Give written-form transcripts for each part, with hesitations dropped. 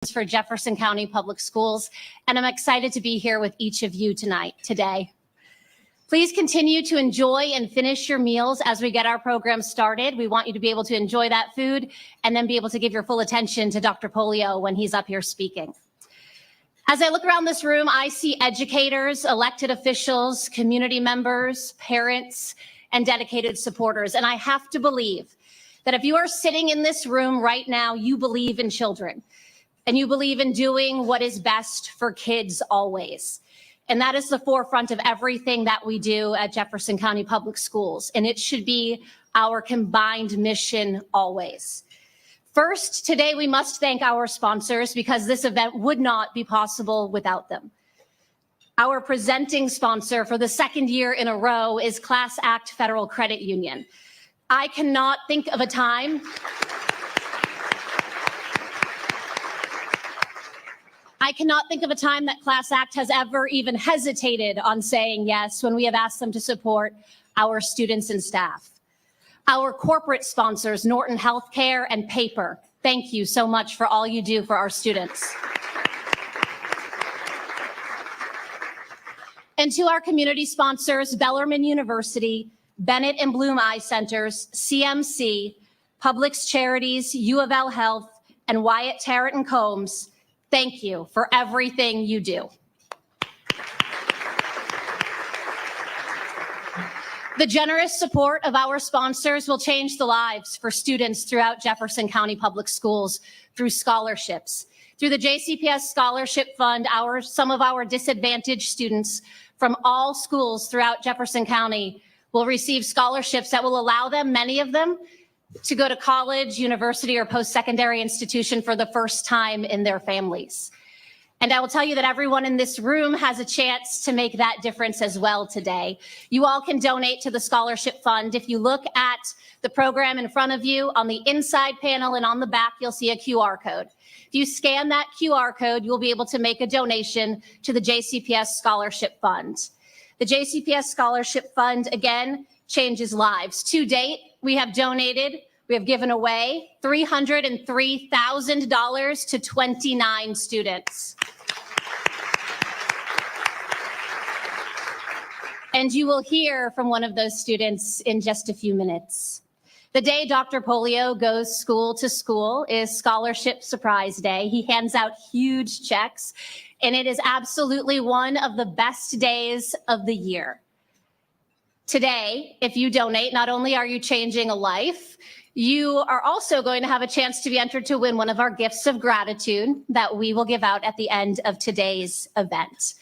for Jefferson County Public Schools, and I'm excited to be here with each of you today. Please continue to enjoy and finish your meals as we get our program started. We want you to be able to enjoy that food and then be able to give your full attention to Dr. Pollio when he's up here speaking. As I look around this room, I see educators, elected officials, community members, parents, and dedicated supporters. And I have to believe that if you are sitting in this room right now, you believe in children and you believe in doing what is best for kids always. And that is the forefront of everything that we do at Jefferson County Public Schools. And it should be our combined mission always. First, today we must thank our sponsors because this event would not be possible without them. Our presenting sponsor for the second year in a row is Class Act Federal Credit Union. I cannot think of a time that Class Act has ever even hesitated on saying yes when we have asked them to support our students and staff. Our corporate sponsors, Norton Healthcare and Paper, thank you so much for all you do for our students. And to our community sponsors, Bellarmine University, Bennett and Bloom Eye Centers, CMC, Publix Charities, U of L Health, and Wyatt Tarrant and Combs, thank you for everything you do. The generous support of our sponsors will change the lives for students throughout Jefferson County Public Schools through scholarships. Through the JCPS Scholarship Fund, some of our disadvantaged students from all schools throughout Jefferson County will receive scholarships that will allow them, many of them, to go to college, university, or post-secondary institution for the first time in their families. And I will tell you that everyone in this room has a chance to make that difference as well today. You all can donate to the Scholarship Fund. If you look at the program in front of you, on the inside panel and on the back, you'll see a QR code. If you scan that QR code, you'll be able to make a donation to the JCPS Scholarship Fund. The JCPS Scholarship Fund, again, changes lives. To date, we have given away $303,000 to 29 students. And you will hear from one of those students in just a few minutes. The day Dr. Pollio goes school to school is Scholarship Surprise Day. He hands out huge checks, and it is absolutely one of the best days of the year. Today, if you donate, not only are you changing a life, you are also going to have a chance to be entered to win one of our gifts of gratitude that we will give out at the end of today's event.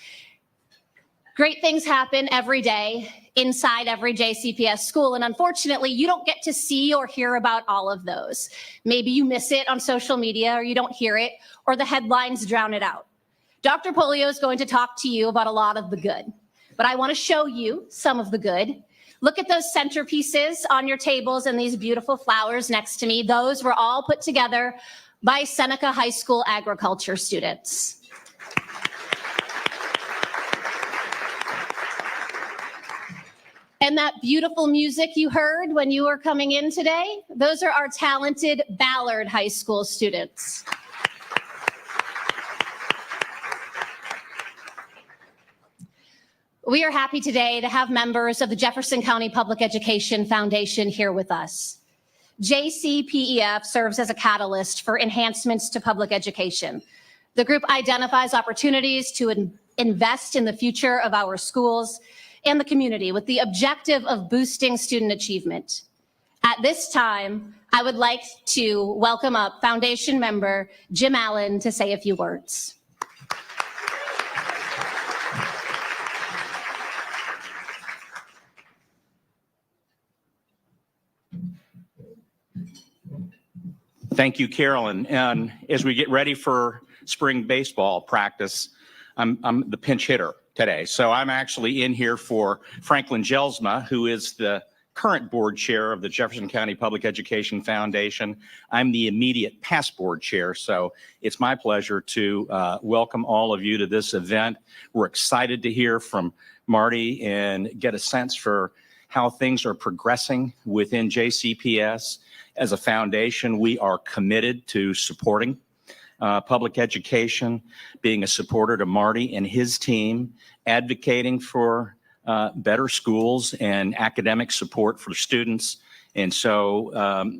Great things happen every day inside every JCPS school, and unfortunately, you don't get to see or hear about all of those. Maybe you miss it on social media, or you don't hear it, or the headlines drown it out. Dr. Pollio is going to talk to you about a lot of the good, but I want to show you some of the good. Look at those centerpieces on your tables and these beautiful flowers next to me. Those were all put together by Seneca High School agriculture students. And that beautiful music you heard when you were coming in today, those are our talented Ballard High School students. We are happy today to have members of the Jefferson County Public Education Foundation here with us. JCPEF serves as a catalyst for enhancements to public education. The group identifies opportunities to invest in the future of our schools and the community with the objective of boosting student achievement. At this time, I would like to welcome up Foundation member Jim Allen to say a few words. Thank you, Carolyn. And as we get ready for spring baseball practice, I'm the pinch hitter today. So I'm actually in here for Franklin Jelsma, who is the current board chair of the Jefferson County Public Education Foundation. I'm the immediate past board chair. So it's my pleasure to welcome all of you to this event. We're excited to hear from Marty and get a sense for how things are progressing within JCPS. As a foundation, we are committed to supporting public education, being a supporter to Marty and his team, advocating for better schools and academic support for students. And so,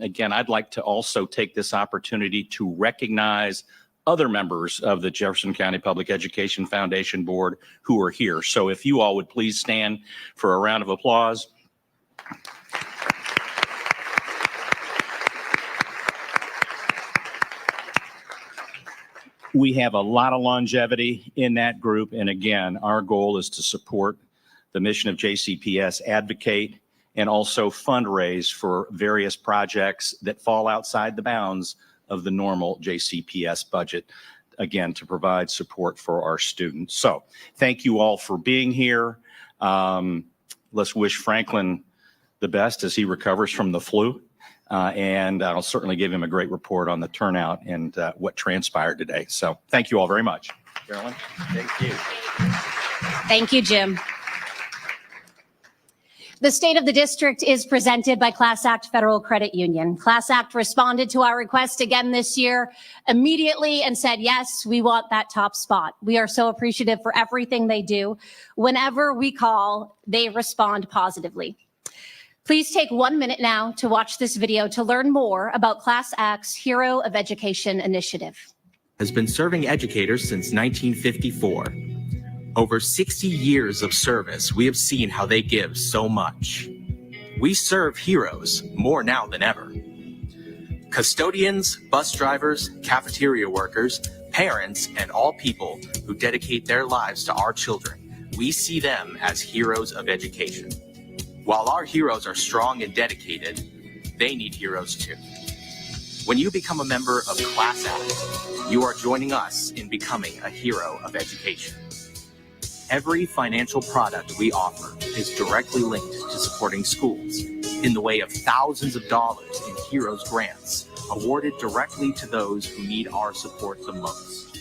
again, I'd like to also take this opportunity to recognize other members of the Jefferson County Public Education Foundation Board who are here. So if you all would please stand for a round of applause. We have a lot of longevity in that group. And again, our goal is to support the mission of JCPS, advocate, and also fundraise for various projects that fall outside the bounds of the normal JCPS budget, again, to provide support for our students. So thank you all for being here. Let's wish Franklin the best as he recovers from the flu. And I'll certainly give him a great report on the turnout and what transpired today. So thank you all very much. Carolyn, thank you. Thank you, Jim. The State of the District is presented by Class Act Federal Credit Union. Class Act responded to our request again this year immediately and said, yes, we want that top spot. We are so appreciative for everything they do. Whenever we call, they respond positively. Please take 1 minute now to watch this video to learn more about Class Act's Hero of Education initiative. Has been serving educators since 1954. Over 60 years of service, we have seen how they give so much. We serve heroes more now than ever. Custodians, bus drivers, cafeteria workers, parents, and all people who dedicate their lives to our children, we see them as heroes of education. While our heroes are strong and dedicated, they need heroes too. When you become a member of Class Act, you are joining us in becoming a hero of education. Every financial product we offer is directly linked to supporting schools in the way of thousands of dollars in Heroes grants awarded directly to those who need our support the most.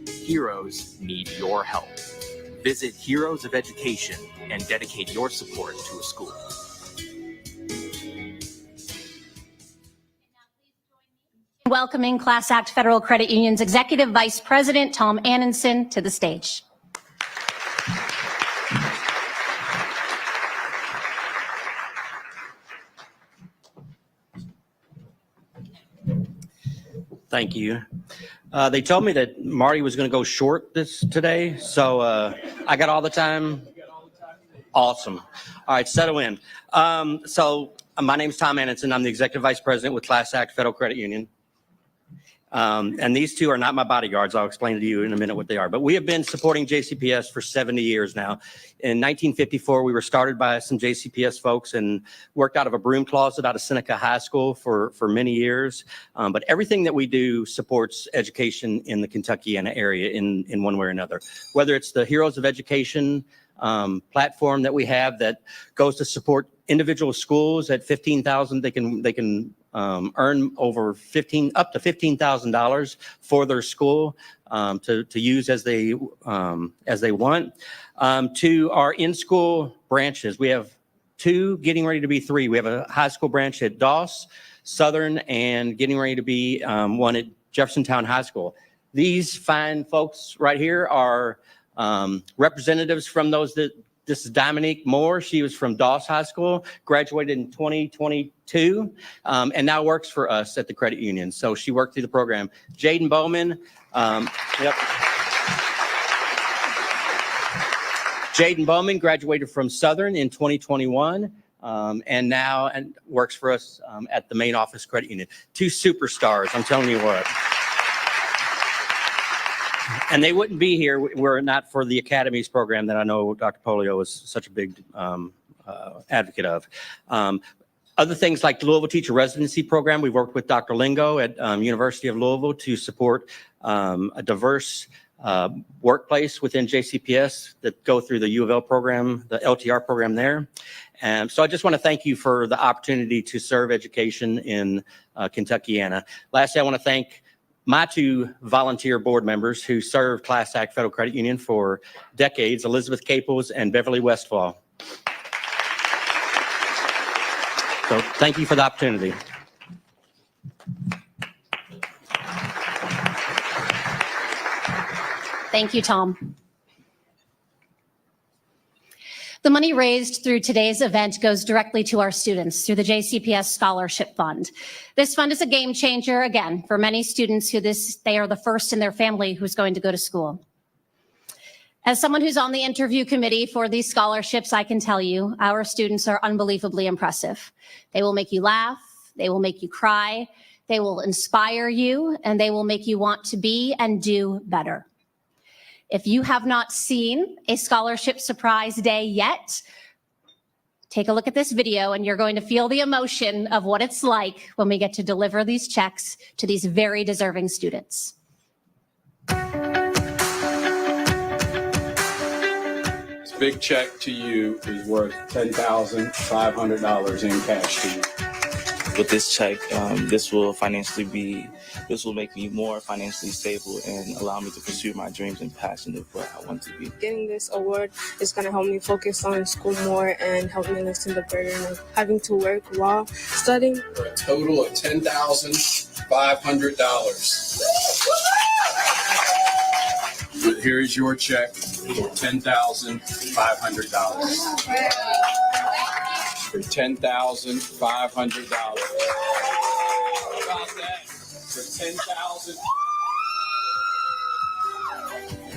Heroes need your help. Visit Heroes of Education and dedicate your support to a school. Welcoming Class Act Federal Credit Union's Executive Vice President, Tom Annenson, to the stage. Thank you. They told me that Marty was going to go short today, so I got all the time. Awesome. All right, settle in. My name's Tom Annenson. I'm the Executive Vice President with Class Act Federal Credit Union. And these two are not my bodyguards. I'll explain to you in a minute what they are. But we have been supporting JCPS for 70 years now. In 1954, we were started by some JCPS folks and worked out of a broom closet out of Seneca High School for many years. But everything that we do supports education in the Kentuckiana area in one way or another. Whether it's the Heroes of Education platform that we have that goes to support individual schools at $15,000, they can earn over up to $15,000 for their school to use as they want. To our in-school branches, we have two, getting ready to be three. We have a high school branch at Doss, Southern, and getting ready to be one at Jefferson High School. These fine folks right here are representatives from those that. This is Dominique Moore. She was from Doss High School, graduated in 2022, and now works for us at the credit union. So she worked through the program. Jaden Bowman. Jaden Bowman graduated from Southern in 2021 and now works for us at the main office credit union. Two superstars, I'm telling you what. And they wouldn't be here were it not for the Academies program that I know Dr. Pollio is such a big advocate of. Other things like the Louisville Teacher Residency Program, we've worked with Dr. Lingo at University of Louisville to support a diverse workplace within JCPS that go through the U of L program, the LTR program there. And so I just want to thank you for the opportunity to serve education in Kentuckiana. Lastly, I want to thank my two volunteer board members who served Class Act Federal Credit Union for decades, Elizabeth Caples and Beverly Westfall. So thank you for the opportunity. Thank you, Tom. The money raised through today's event goes directly to our students through the JCPS Scholarship Fund. This fund is a game changer, again, for many students who they are the first in their family who's going to go to school. As someone who's on the interview committee for these scholarships, I can tell you our students are unbelievably impressive. They will make you laugh, they will make you cry, they will inspire you, and they will make you want to be and do better. If you have not seen a scholarship surprise day yet, take a look at this video and you're going to feel the emotion of what it's like when we get to deliver these checks to these very deserving students. This big check to you is worth $10,500 in cash to you. With this check, this will make me more financially stable and allow me to pursue my dreams and passion of what I want to be. Getting this award is going to help me focus on school more and help me lessen the burden of having to work while studying. For a total of $10,500. Here is your check for $10,500. For $10,500. How about that? For $10,000.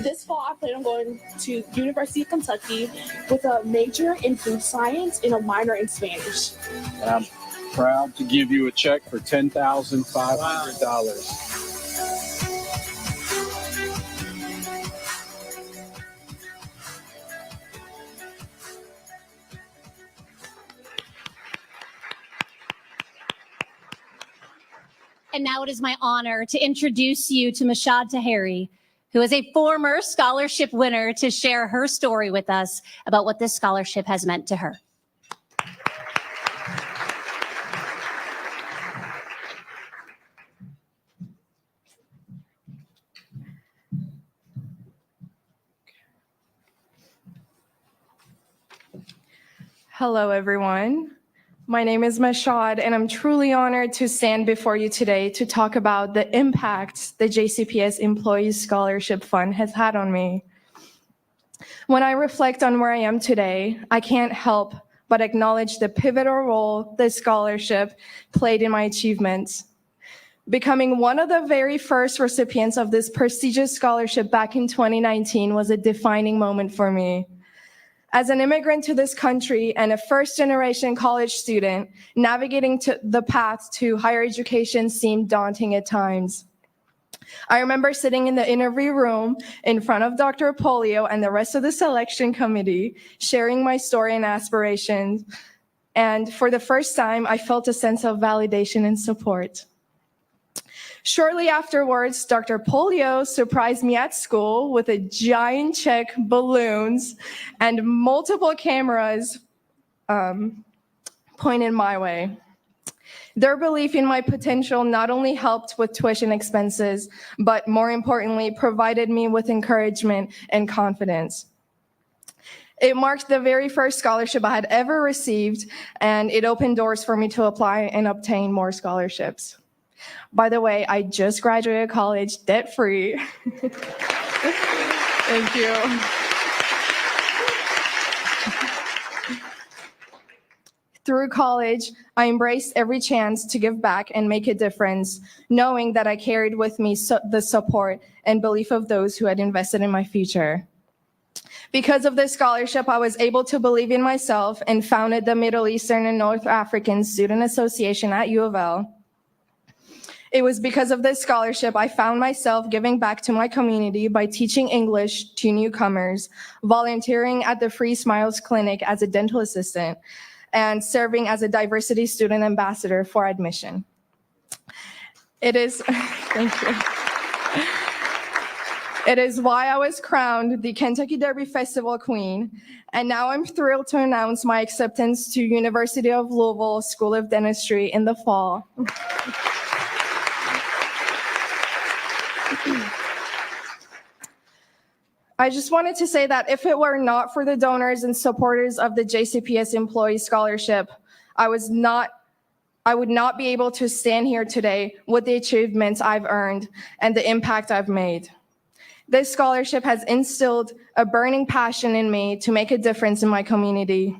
This fall, I plan on going to University of Kentucky with a major in food science and a minor in Spanish. And I'm proud to give you a check for $10,500. And now it is my honor to introduce you to Mashad Taheri, who is a former scholarship winner, to share her story with us about what this scholarship has meant to her. Hello, everyone. My name is Mashad, and I'm truly honored to stand before you today to talk about the impact the JCPS Employees Scholarship Fund has had on me. When I reflect on where I am today, I can't help but acknowledge the pivotal role this scholarship played in my achievements. Becoming one of the very first recipients of this prestigious scholarship back in 2019 was a defining moment for me. As an immigrant to this country and a first-generation college student, navigating the path to higher education seemed daunting at times. I remember sitting in the interview room in front of Dr. Pollio and the rest of the selection committee, sharing my story and aspirations. And for the first time, I felt a sense of validation and support. Shortly afterwards, Dr. Pollio surprised me at school with a giant check, balloons, and multiple cameras pointed my way. Their belief in my potential not only helped with tuition expenses, but more importantly, provided me with encouragement and confidence. It marked the very first scholarship I had ever received, and it opened doors for me to apply and obtain more scholarships. By the way, I just graduated college debt-free. Thank you. Through college, I embraced every chance to give back and make a difference, knowing that I carried with me the support and belief of those who had invested in my future. Because of this scholarship, I was able to believe in myself and founded the Middle Eastern and North African Student Association at U of L. It was because of this scholarship I found myself giving back to my community by teaching English to newcomers, volunteering at the Free Smiles Clinic as a dental assistant, and serving as a diversity student ambassador for admission. It is, thank you. It is why I was crowned the Kentucky Derby Festival Queen, and now I'm thrilled to announce my acceptance to University of Louisville School of Dentistry in the fall. I just wanted to say that if it were not for the donors and supporters of the JCPS Employee Scholarship, I would not be able to stand here today with the achievements I've earned and the impact I've made. This scholarship has instilled a burning passion in me to make a difference in my community.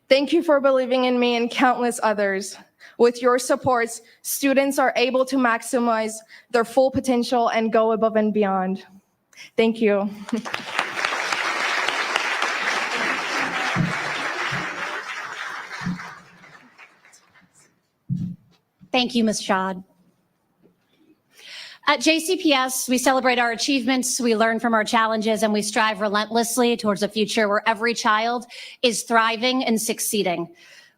Thank you for believing in me and countless others. With your supports, students are able to maximize their full potential and go above and beyond. Thank you. Thank you, Ms. Schad. At JCPS, we celebrate our achievements, we learn from our challenges, and we strive relentlessly towards a future where every child is thriving and succeeding.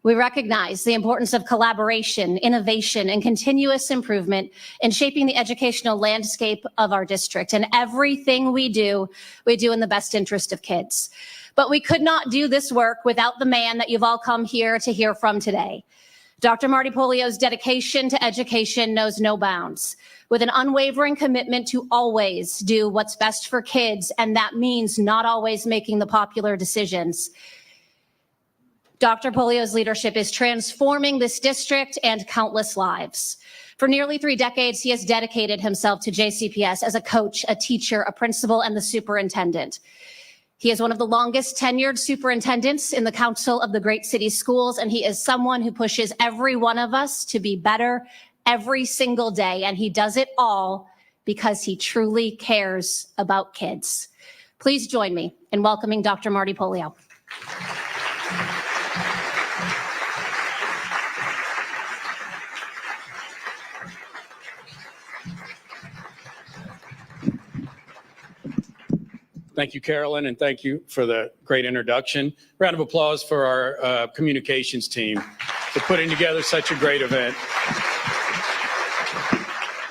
We recognize the importance of collaboration, innovation, and continuous improvement in shaping the educational landscape of our district. And everything we do in the best interest of kids. But we could not do this work without the man that you've all come here to hear from today. Dr. Marty Pollio's dedication to education knows no bounds, with an unwavering commitment to always do what's best for kids, and that means not always making the popular decisions. Dr. Pollio's leadership is transforming this district and countless lives. For nearly 3 decades, he has dedicated himself to JCPS as a coach, a teacher, a principal, and the superintendent. He is one of the longest tenured superintendents in the Council of the Great City Schools, and he is someone who pushes every one of us to be better every single day, and he does it all because he truly cares about kids. Please join me in welcoming Dr. Marty Pollio. Thank you, Carolyn, and thank you for the great introduction. Round of applause for our communications team for putting together such a great event.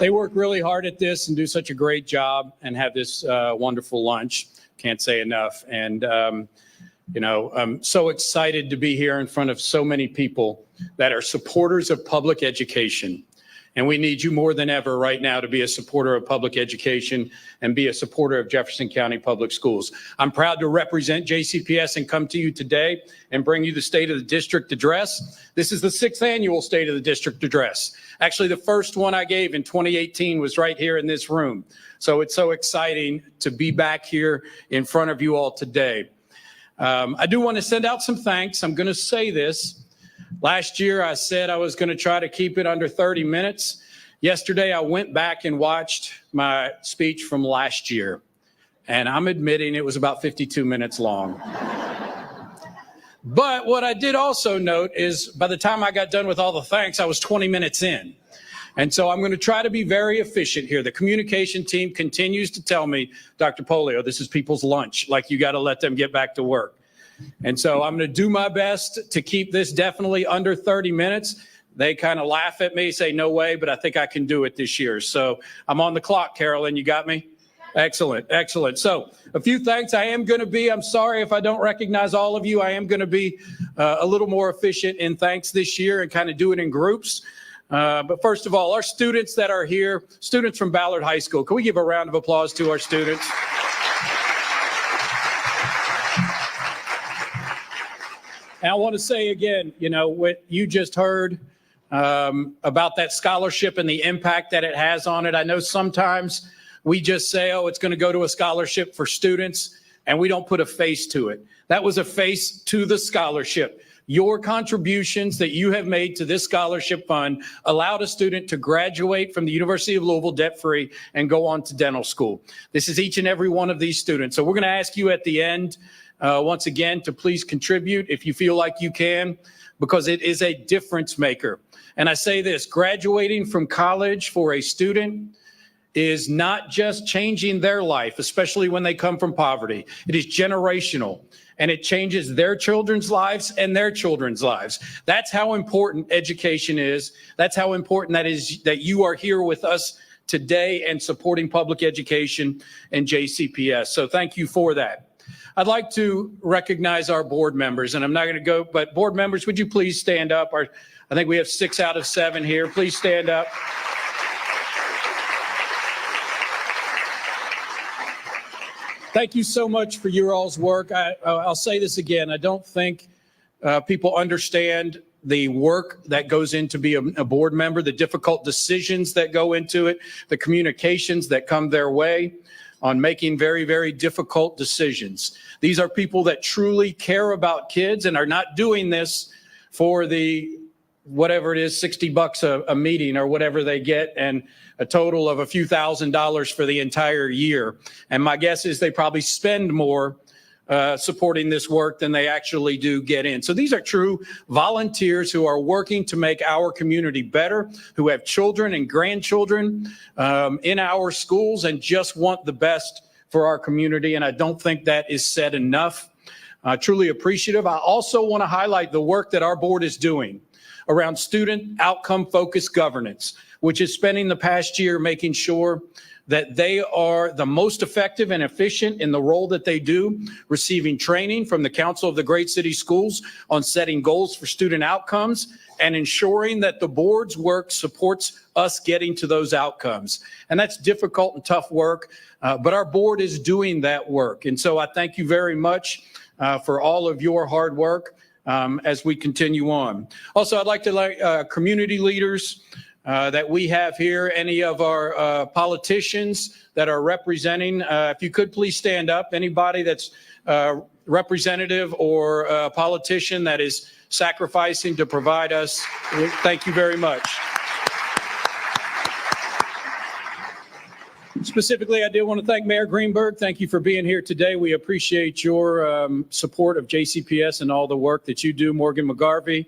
They work really hard at this and do such a great job and have this wonderful lunch. Can't say enough. And, I'm so excited to be here in front of so many people that are supporters of public education. And we need you more than ever right now to be a supporter of public education and be a supporter of Jefferson County Public Schools. I'm proud to represent JCPS and come to you today and bring you the State of the District Address. This is the 6th annual State of the District Address. Actually, the first one I gave in 2018 was right here in this room. So it's so exciting to be back here in front of you all today. I do want to send out some thanks. I'm going to say this. Last year, I said I was going to try to keep it under 30 minutes. Yesterday, I went back and watched my speech from last year, and I'm admitting it was about 52 minutes long. But what I did also note is by the time I got done with all the thanks, I was 20 minutes in. And so I'm going to try to be very efficient here. The communication team continues to tell me, Dr. Pollio, this is people's lunch. Like, you got to let them get back to work. And so I'm going to do my best to keep this definitely under 30 minutes. They kind of laugh at me, say, no way, but I think I can do it this year. So I'm on the clock, Carolyn. You got me? Excellent. Excellent. So a few thanks. I'm sorry if I don't recognize all of you. I am going to be a little more efficient in thanks this year and kind of do it in groups. But first of all, our students that are here, students from Ballard High School, can we give a round of applause to our students? And I want to say again, what you just heard about that scholarship and the impact that it has on it. I know sometimes we just say, oh, it's going to go to a scholarship for students, and we don't put a face to it. That was a face to the scholarship. Your contributions that you have made to this scholarship fund allowed a student to graduate from the University of Louisville debt-free and go on to dental school. This is each and every one of these students. So we're going to ask you at the end, once again, to please contribute if you feel like you can, because it is a difference maker. And I say this, graduating from college for a student is not just changing their life, especially when they come from poverty. It is generational, and it changes their children's lives and their children's lives. That's how important education is. That's how important that is, that you are here with us today and supporting public education and JCPS. So thank you for that. I'd like to recognize our board members, and I'm not going to go, but board members, would you please stand up? I think we have 6 out of 7 here. Please stand up. Thank you so much for your all's work. I'll say this again. I don't think people understand the work that goes into be a board member, the difficult decisions that go into it, the communications that come their way on making very, very difficult decisions. These are people that truly care about kids and are not doing this for the, whatever it is, $60 a meeting or whatever they get, and a total of a few $1,000s for the entire year. And my guess is they probably spend more supporting this work than they actually do get in. So these are true volunteers who are working to make our community better, who have children and grandchildren in our schools and just want the best for our community. And I don't think that is said enough. Truly appreciative. I also want to highlight the work that our board is doing around student outcome focused governance, which is spending the past year making sure that they are the most effective and efficient in the role that they do, receiving training from the Council of the Great City Schools on setting goals for student outcomes and ensuring that the board's work supports us getting to those outcomes. And that's difficult and tough work, but our board is doing that work. And so I thank you very much for all of your hard work as we continue on. Also, I'd like to let community leaders that we have here, any of our politicians that are representing, if you could please stand up. Anybody that's representative or a politician that is sacrificing to provide us, thank you very much. Specifically, I did want to thank Mayor Greenberg. Thank you for being here today. We appreciate your support of JCPS and all the work that you do. Morgan McGarvey,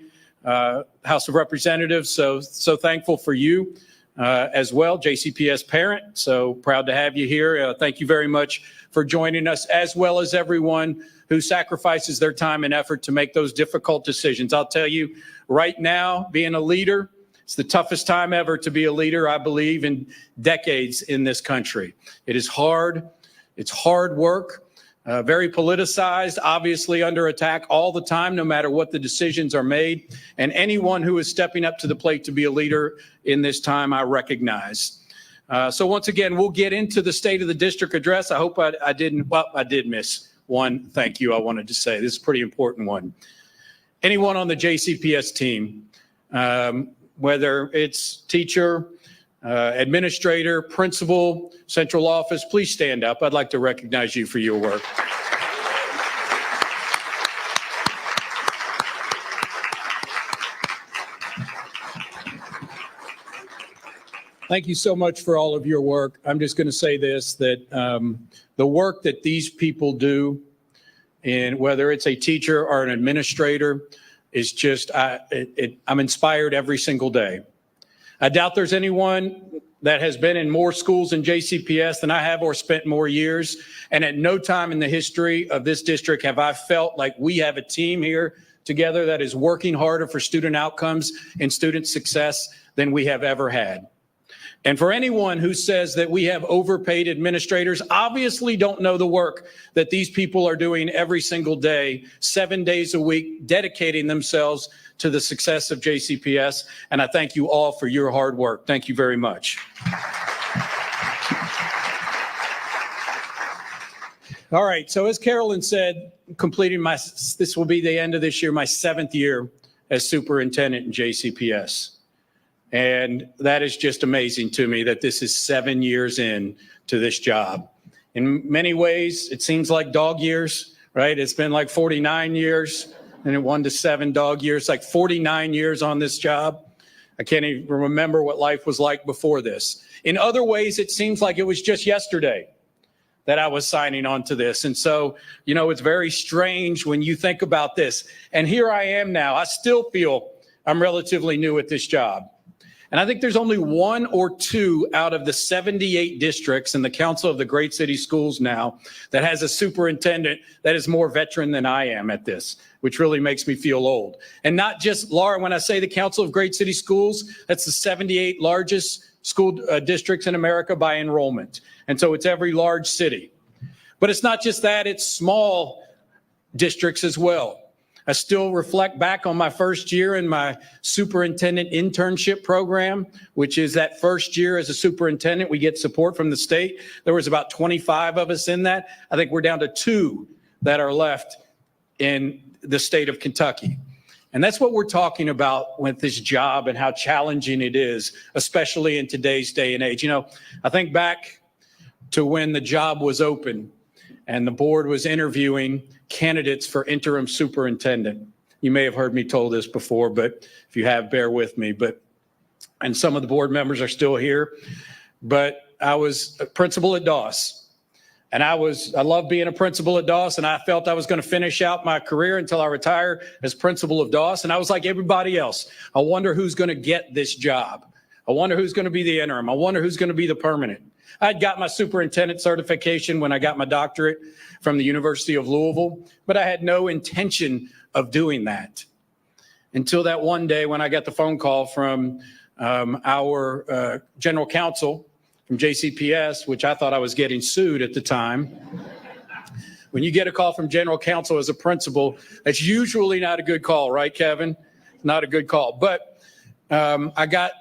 House of Representatives, so thankful for you as well. JCPS parent, so proud to have you here. Thank you very much for joining us, as well as everyone who sacrifices their time and effort to make those difficult decisions. I'll tell you right now, being a leader, it's the toughest time ever to be a leader, I believe, in decades in this country. It is hard. It's hard work. Very politicized, obviously under attack all the time, no matter what the decisions are made. And anyone who is stepping up to the plate to be a leader in this time, I recognize. So once again, we'll get into the State of the District address. I hope I did miss one. Thank you. I wanted to say this is a pretty important one. Anyone on the JCPS team, whether it's teacher, administrator, principal, central office, please stand up. I'd like to recognize you for your work. Thank you so much for all of your work. I'm just going to say this, that the work that these people do, and whether it's a teacher or an administrator, is just, I'm inspired every single day. I doubt there's anyone that has been in more schools in JCPS than I have or spent more years. And at no time in the history of this district have I felt like we have a team here together that is working harder for student outcomes and student success than we have ever had. And for anyone who says that we have overpaid administrators, obviously don't know the work that these people are doing every single day, 7 days a week, dedicating themselves to the success of JCPS. And I thank you all for your hard work. Thank you very much. All right. So as Carolyn said, this will be the end of this year, my 7th year as superintendent in JCPS. And that is just amazing to me that this is 7 years in to this job. In many ways, it seems like dog years, right? It's been like 49 years and 1 to 7 dog years, like 49 years on this job. I can't even remember what life was like before this. In other ways, it seems like it was just yesterday that I was signing on to this. And so, you know, it's very strange when you think about this. And here I am now. I still feel I'm relatively new at this job. And I think there's only 1 or 2 out of the 78 districts in the Council of the Great City Schools now that has a superintendent that is more veteran than I am at this, which really makes me feel old. And not just, Laura, when I say the Council of Great City Schools, that's the 78 largest school districts in America by enrollment. And so it's every large city. But it's not just that, it's small districts as well. I still reflect back on my first year in my superintendent internship program, which is that first year as a superintendent, we get support from the state. There was about 25 of us in that. I think we're down to 2 that are left in the state of Kentucky. And that's what we're talking about with this job and how challenging it is, especially in today's day and age. You know, I think back to when the job was open and the board was interviewing candidates for interim superintendent. You may have heard me told this before, but if you have, bear with me. And some of the board members are still here, but I was a principal at Doss. And I love being a principal at Doss, and I felt I was going to finish out my career until I retire as principal of Doss. And I was like everybody else. I wonder who's going to get this job. I wonder who's going to be the interim. I wonder who's going to be the permanent. I'd got my superintendent certification when I got my doctorate from the University of Louisville, but I had no intention of doing that until that one day when I got the phone call from our general counsel from JCPS, which I thought I was getting sued at the time. When you get a call from general counsel as a principal, that's usually not a good call, right, Kevin? Not a good call. But I got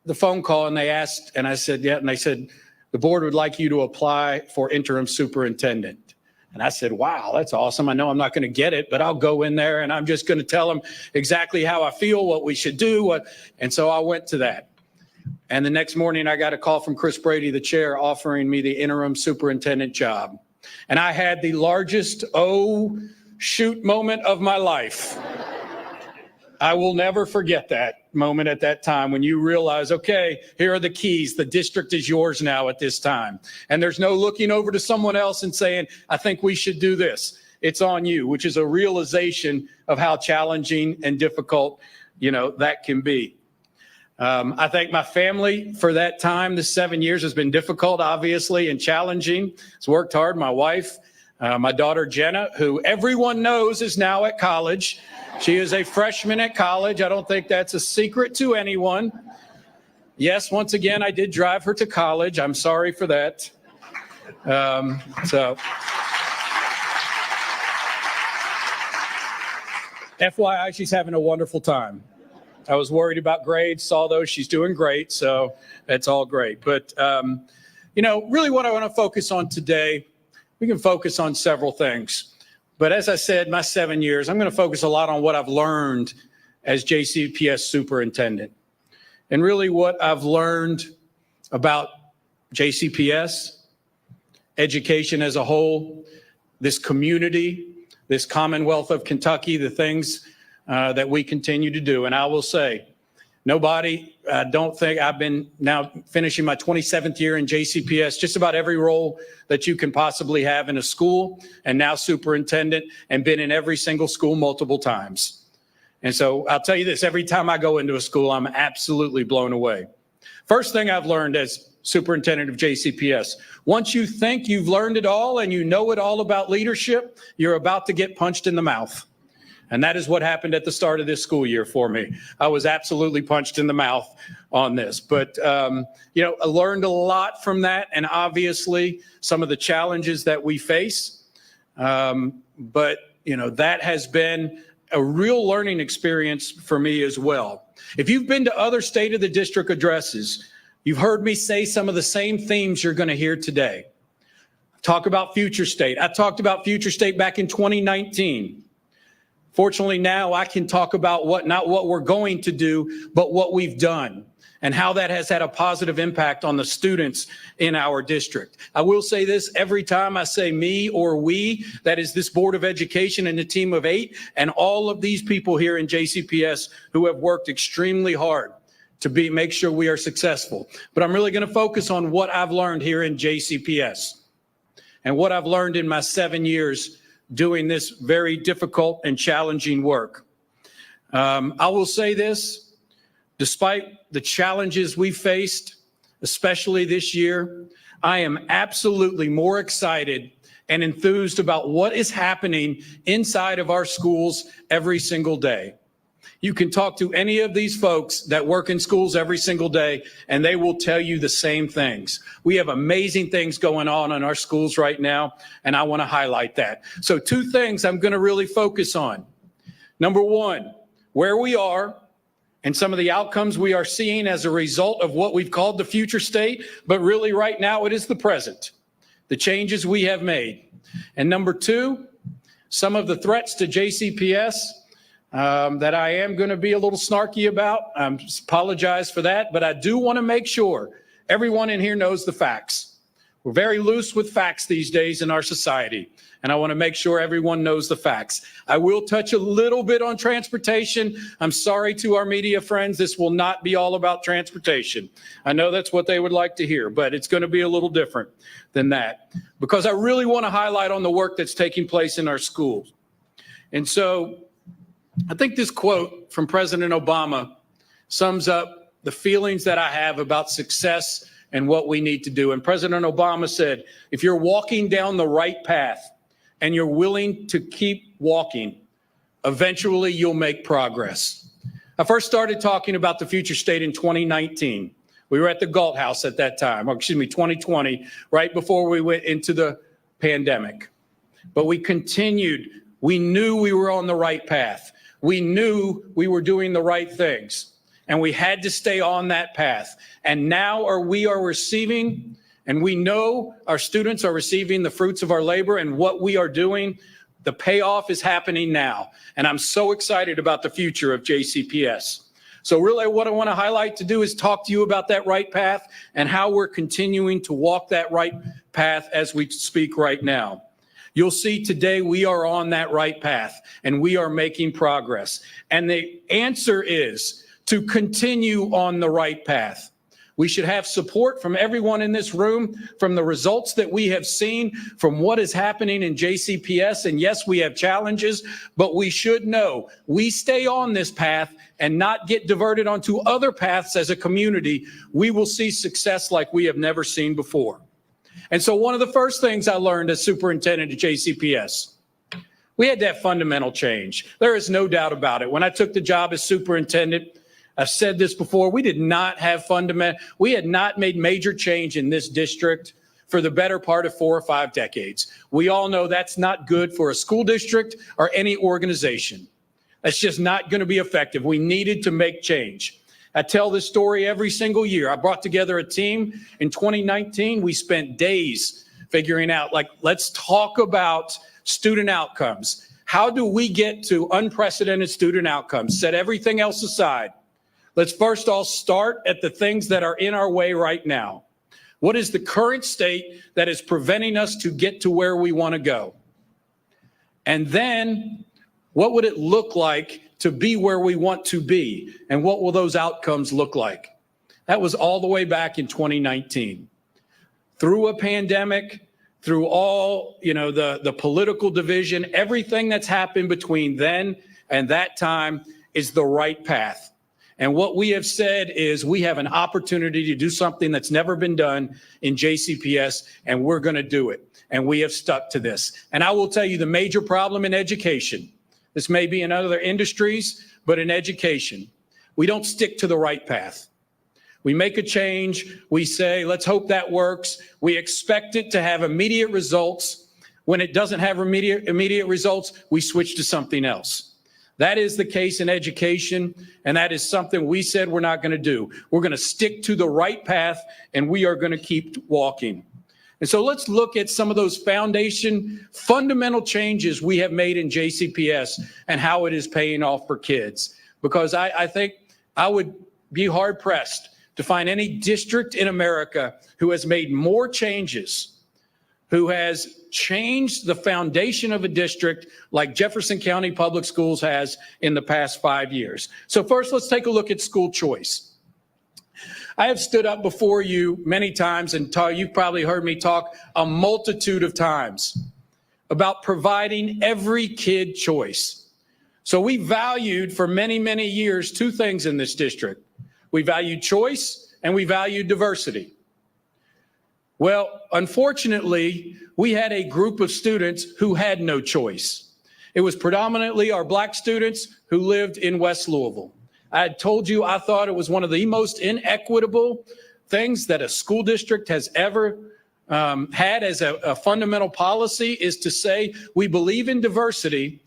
the phone call and they asked, and I said, yeah. And they said, the board would like you to apply for interim superintendent. And I said, wow, that's awesome. I know I'm not going to get it, but I'll go in there and I'm just going to tell them exactly how I feel, what we should do. And so I went to that. And the next morning, I got a call from Chris Brady, the chair, offering me the interim superintendent job. And I had the largest oh shoot moment of my life. I will never forget that moment at that time when you realize, okay, here are the keys. The district is yours now at this time. And there's no looking over to someone else and saying, I think we should do this. It's on you, which is a realization of how challenging and difficult, that can be. I thank my family for that time. This 7 years has been difficult, obviously, and challenging. It's worked hard. My wife, my daughter, Jenna, who everyone knows is now at college. She is a freshman at college. I don't think that's a secret to anyone. Yes, once again, I did drive her to college. I'm sorry for that. FYI, she's having a wonderful time. I was worried about grades, saw those. She's doing great, so that's all great. But, really what I want to focus on today, we can focus on several things. But as I said, my 7 years, I'm going to focus a lot on what I've learned as JCPS superintendent. And really what I've learned about JCPS, education as a whole, this community, this Commonwealth of Kentucky, the things that we continue to do. And I will say, I don't think I've been now finishing my 27th year in JCPS, just about every role that you can possibly have in a school, and now superintendent, and been in every single school multiple times. And so I'll tell you this, every time I go into a school, I'm absolutely blown away. First thing I've learned as superintendent of JCPS, once you think you've learned it all and you know it all about leadership, you're about to get punched in the mouth. And that is what happened at the start of this school year for me. I was absolutely punched in the mouth on this. But, I learned a lot from that, and obviously some of the challenges that we face. But that has been a real learning experience for me as well. If you've been to other State of the District addresses, you've heard me say some of the same themes you're going to hear today. Talk about future state. I talked about future state back in 2019. Fortunately, now I can talk about not what we're going to do, but what we've done and how that has had a positive impact on the students in our district. I will say this, every time I say me or we, that is this Board of Education and the team of 8 and all of these people here in JCPS who have worked extremely hard to make sure we are successful. But I'm really going to focus on what I've learned here in JCPS and what I've learned in my 7 years doing this very difficult and challenging work. I will say this, despite the challenges we faced, especially this year, I am absolutely more excited and enthused about what is happening inside of our schools every single day. You can talk to any of these folks that work in schools every single day, and they will tell you the same things. We have amazing things going on in our schools right now, and I want to highlight that. So 2 things I'm going to really focus on. Number 1, where we are and some of the outcomes we are seeing as a result of what we've called the future state, but really right now it is the present, the changes we have made. And number 2, some of the threats to JCPS that I am going to be a little snarky about. I apologize for that, but I do want to make sure everyone in here knows the facts. We're very loose with facts these days in our society, and I want to make sure everyone knows the facts. I will touch a little bit on transportation. I'm sorry to our media friends, this will not be all about transportation. I know that's what they would like to hear, but it's going to be a little different than that because I really want to highlight on the work that's taking place in our schools. And so I think this quote from President Obama sums up the feelings that I have about success and what we need to do. And President Obama said, if you're walking down the right path and you're willing to keep walking, eventually you'll make progress. I first started talking about the future state in 2019. We were at the Galt House at that time, or excuse me, 2020, right before we went into the pandemic. But we continued. We knew we were on the right path. We knew we were doing the right things. And we had to stay on that path. And now we are receiving, and we know our students are receiving the fruits of our labor and what we are doing. The payoff is happening now. And I'm so excited about the future of JCPS. So really what I want to highlight to do is talk to you about that right path and how we're continuing to walk that right path as we speak right now. You'll see today we are on that right path and we are making progress. And the answer is to continue on the right path. We should have support from everyone in this room, from the results that we have seen, from what is happening in JCPS. And yes, we have challenges, but we should know we stay on this path and not get diverted onto other paths as a community. We will see success like we have never seen before. And so one of the first things I learned as superintendent at JCPS, we had to have fundamental change. There is no doubt about it. When I took the job as superintendent, I've said this before, we had not made major change in this district for the better part of 4 or 5 decades. We all know that's not good for a school district or any organization. That's just not going to be effective. We needed to make change. I tell this story every single year. I brought together a team in 2019. We spent days figuring out, let's talk about student outcomes. How do we get to unprecedented student outcomes? Set everything else aside. Let's first all start at the things that are in our way right now. What is the current state that is preventing us to get to where we want to go? And then what would it look like to be where we want to be? And what will those outcomes look like? That was all the way back in 2019. Through a pandemic, through all, the political division, everything that's happened between then and that time is the right path. And what we have said is we have an opportunity to do something that's never been done in JCPS, and we're going to do it. And we have stuck to this. And I will tell you the major problem in education, this may be in other industries, but in education, we don't stick to the right path. We make a change. We say, let's hope that works. We expect it to have immediate results. When it doesn't have immediate results, we switch to something else. That is the case in education, and that is something we said we're not going to do. We're going to stick to the right path, and we are going to keep walking. And so let's look at some of those fundamental changes we have made in JCPS and how it is paying off for kids. Because I think I would be hard-pressed to find any district in America who has made more changes, who has changed the foundation of a district like Jefferson County Public Schools has in the past 5 years. So first, let's take a look at school choice. I have stood up before you many times and you've probably heard me talk a multitude of times about providing every kid choice. So we valued for many, many years 2 things in this district. We valued choice and we valued diversity. Well, unfortunately, we had a group of students who had no choice. It was predominantly our Black students who lived in West Louisville. I had told you I thought it was one of the most inequitable things that a school district has ever had as a fundamental policy, is to say we believe in diversity,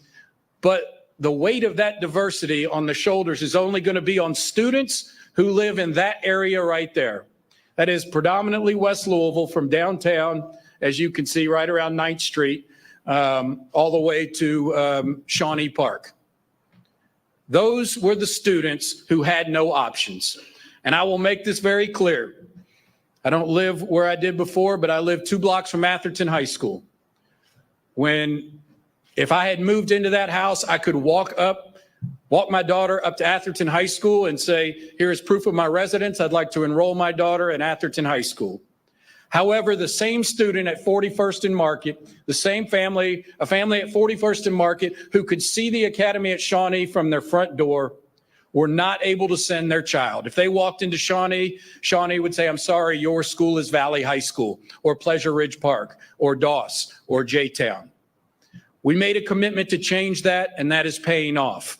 but the weight of that diversity on the shoulders is only going to be on students who live in that area right there. That is predominantly West Louisville, from downtown, as you can see, right around 9th Street, all the way to Shawnee Park. Those were the students who had no options. And I will make this very clear. I don't live where I did before, but I live 2 blocks from Atherton High School. If I had moved into that house, I could walk my daughter up to Atherton High School and say, here is proof of my residence. I'd like to enroll my daughter in Atherton High School. However, the same student at 41st and Market, a family at 41st and Market who could see the academy at Shawnee from their front door were not able to send their child. If they walked into Shawnee, Shawnee would say, I'm sorry, your school is Valley High School or Pleasure Ridge Park or Doss or J-Town. We made a commitment to change that, and that is paying off.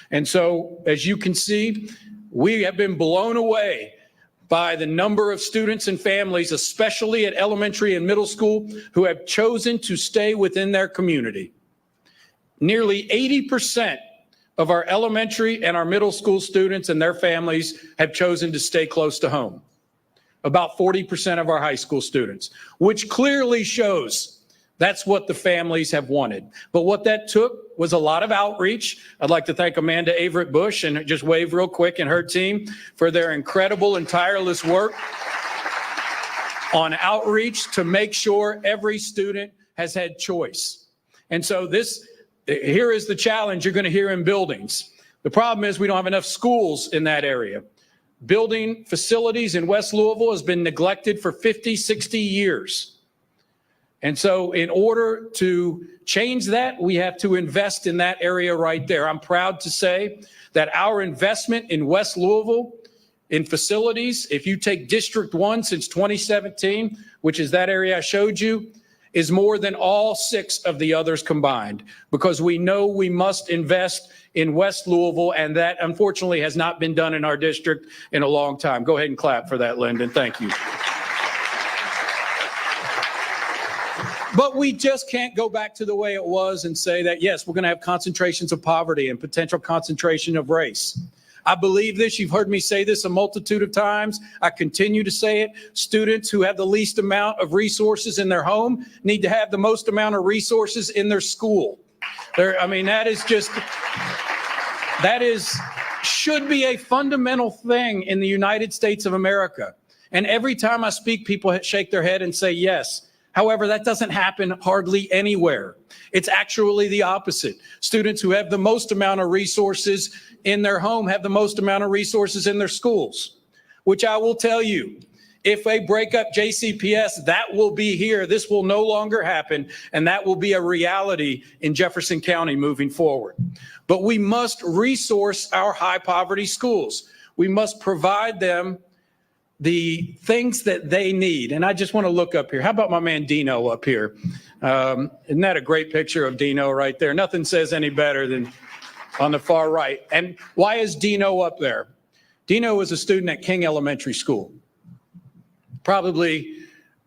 And so, as you can see, we have been blown away by the number of students and families, especially at elementary and middle school, who have chosen to stay within their community. Nearly 80% of our elementary and our middle school students and their families have chosen to stay close to home. About 40% of our high school students, which clearly shows that's what the families have wanted. But what that took was a lot of outreach. I'd like to thank Amanda Averett Bush and just wave real quick and her team for their incredible and tireless work on outreach to make sure every student has had choice. And so here is the challenge you're going to hear in buildings. The problem is we don't have enough schools in that area. Building facilities in West Louisville has been neglected for 50, 60 years. And so in order to change that, we have to invest in that area right there. I'm proud to say that our investment in West Louisville in facilities, if you take District 1 since 2017, which is that area I showed you, is more than all 6 of the others combined, because we know we must invest in West Louisville, and that unfortunately has not been done in our district in a long time. Go ahead and clap for that, Lyndon. Thank you. But we just can't go back to the way it was and say that, yes, we're going to have concentrations of poverty and potential concentration of race. I believe this. You've heard me say this a multitude of times. I continue to say it. Students who have the least amount of resources in their home need to have the most amount of resources in their school. Should be a fundamental thing in the United States of America. And every time I speak, people shake their head and say yes. However, that doesn't happen hardly anywhere. It's actually the opposite. Students who have the most amount of resources in their home have the most amount of resources in their schools, which I will tell you, if they break up JCPS, that will be here. This will no longer happen, and that will be a reality in Jefferson County moving forward. But we must resource our high poverty schools. We must provide them the things that they need. And I just want to look up here. How about my man Dino up here? Isn't that a great picture of Dino right there? Nothing says any better than on the far right. And why is Dino up there? Dino was a student at King Elementary School. Probably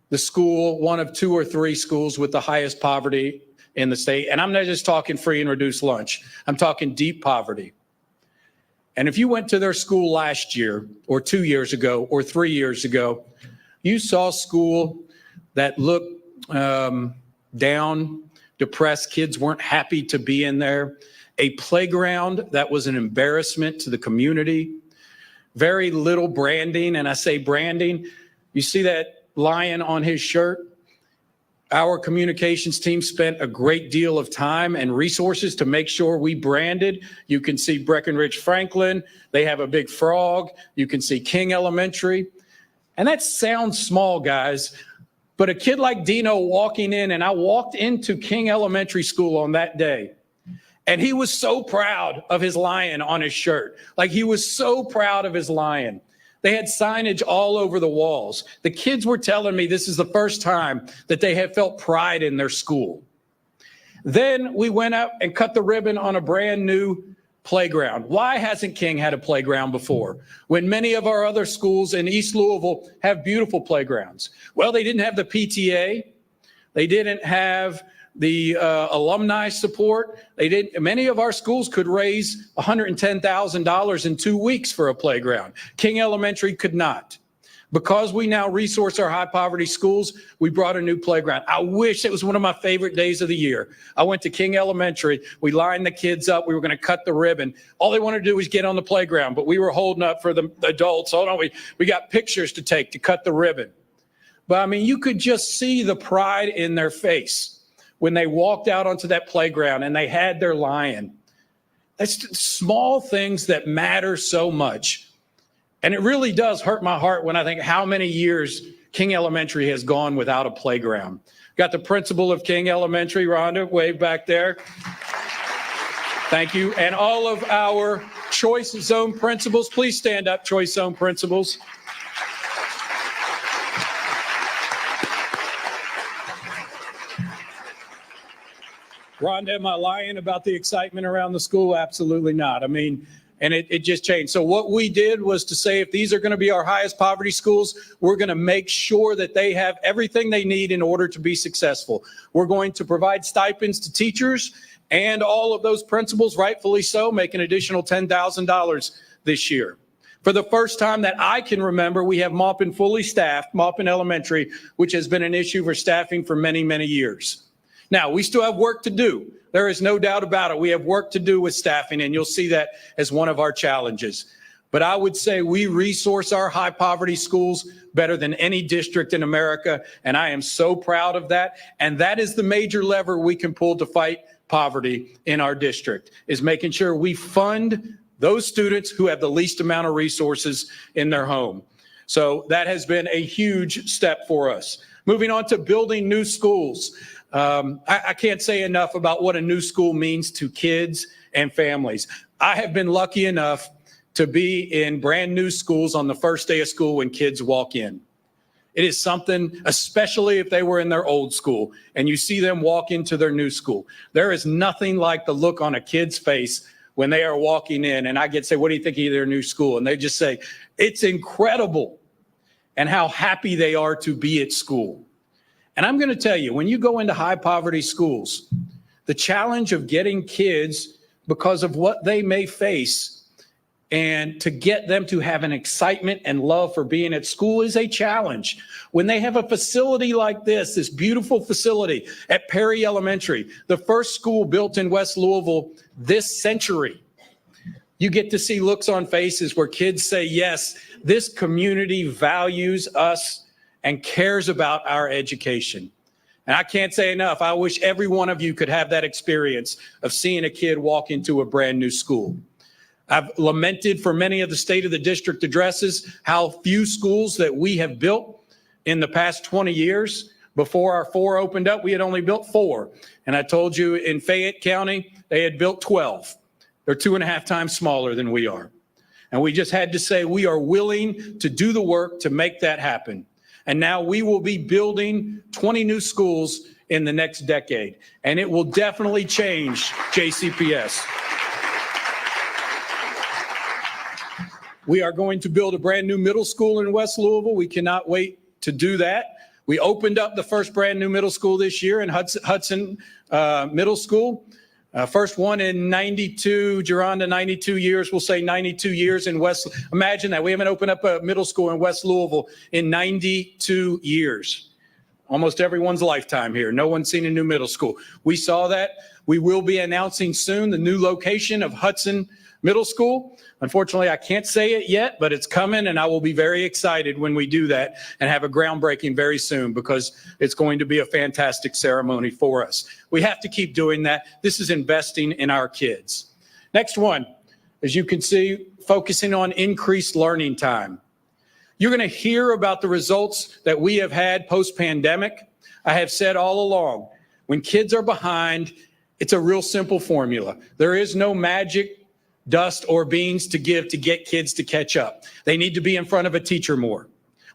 the school, one of 2 or 3 schools with the highest poverty in the state. And I'm not just talking free and reduced lunch. I'm talking deep poverty. And if you went to their school last year or 2 years ago or 3 years ago, you saw school that looked down, depressed. Kids weren't happy to be in there. A playground that was an embarrassment to the community. Very little branding. And I say branding. You see that lion on his shirt? Our communications team spent a great deal of time and resources to make sure we branded. You can see Breckenridge Franklin. They have a big frog. You can see King Elementary. And that sounds small, guys. But a kid like Dino walking in, and I walked into King Elementary School on that day, and he was so proud of his lion on his shirt. Like, he was so proud of his lion. They had signage all over the walls. The kids were telling me this is the first time that they have felt pride in their school. Then we went up and cut the ribbon on a brand new playground. Why hasn't King had a playground before, when many of our other schools in East Louisville have beautiful playgrounds? Well, they didn't have the PTA. They didn't have the alumni support. Many of our schools could raise $110,000 in 2 weeks for a playground. King Elementary could not. Because we now resource our high poverty schools, we brought a new playground. I wish it was one of my favorite days of the year. I went to King Elementary. We lined the kids up. We were going to cut the ribbon. All they wanted to do was get on the playground, but we were holding up for the adults. Hold on, we got pictures to take to cut the ribbon. But I mean, you could just see the pride in their face when they walked out onto that playground and they had their lion. It's small things that matter so much. And it really does hurt my heart when I think how many years King Elementary has gone without a playground. Got the principal of King Elementary, Rhonda, wave back there. Thank you. And all of our Choice Zone principals, please stand up, Choice Zone principals. Rhonda, am I lying about the excitement around the school? Absolutely not. I mean, and it just changed. So what we did was to say, if these are going to be our highest poverty schools, we're going to make sure that they have everything they need in order to be successful. We're going to provide stipends to teachers and all of those principals, rightfully so, make an additional $10,000 this year. For the first time that I can remember, we have Maupin fully staffed, Maupin Elementary, which has been an issue for staffing for many, many years. Now, we still have work to do. There is no doubt about it. We have work to do with staffing, and you'll see that as one of our challenges. But I would say we resource our high poverty schools better than any district in America, and I am so proud of that. And that is the major lever we can pull to fight poverty in our district, is making sure we fund those students who have the least amount of resources in their home. So that has been a huge step for us. Moving on to building new schools. I can't say enough about what a new school means to kids and families. I have been lucky enough to be in brand new schools on the first day of school when kids walk in. It is something, especially if they were in their old school and you see them walk into their new school. There is nothing like the look on a kid's face when they are walking in, and I get to say, what do you think of their new school? And they just say, it's incredible, and how happy they are to be at school. And I'm going to tell you, when you go into high poverty schools, the challenge of getting kids, because of what they may face, and to get them to have an excitement and love for being at school is a challenge. When they have a facility like this beautiful facility at Perry Elementary, the first school built in West Louisville this century, you get to see looks on faces where kids say, yes, this community values us and cares about our education. And I can't say enough. I wish every one of you could have that experience of seeing a kid walk into a brand new school. I've lamented for many of the State of the District addresses how few schools that we have built in the past 20 years. Before our 4 opened up, we had only built 4. And I told you in Fayette County, they had built 12. They're 2.5 times smaller than we are. And we just had to say we are willing to do the work to make that happen. And now we will be building 20 new schools in the next decade. And it will definitely change JCPS. We are going to build a brand new middle school in West Louisville. We cannot wait to do that. We opened up the first brand new middle school this year in Hudson Middle School. First one in 92, Geronda, 92 years. We'll say 92 years in West. Imagine that. We haven't opened up a middle school in West Louisville in 92 years. Almost everyone's lifetime here. No one's seen a new middle school. We saw that. We will be announcing soon the new location of Hudson Middle School. Unfortunately, I can't say it yet, but it's coming, and I will be very excited when we do that and have a groundbreaking very soon, because it's going to be a fantastic ceremony for us. We have to keep doing that. This is investing in our kids. Next one, as you can see, focusing on increased learning time. You're going to hear about the results that we have had post-pandemic. I have said all along, when kids are behind, it's a real simple formula. There is no magic dust or beans to give to get kids to catch up. They need to be in front of a teacher more.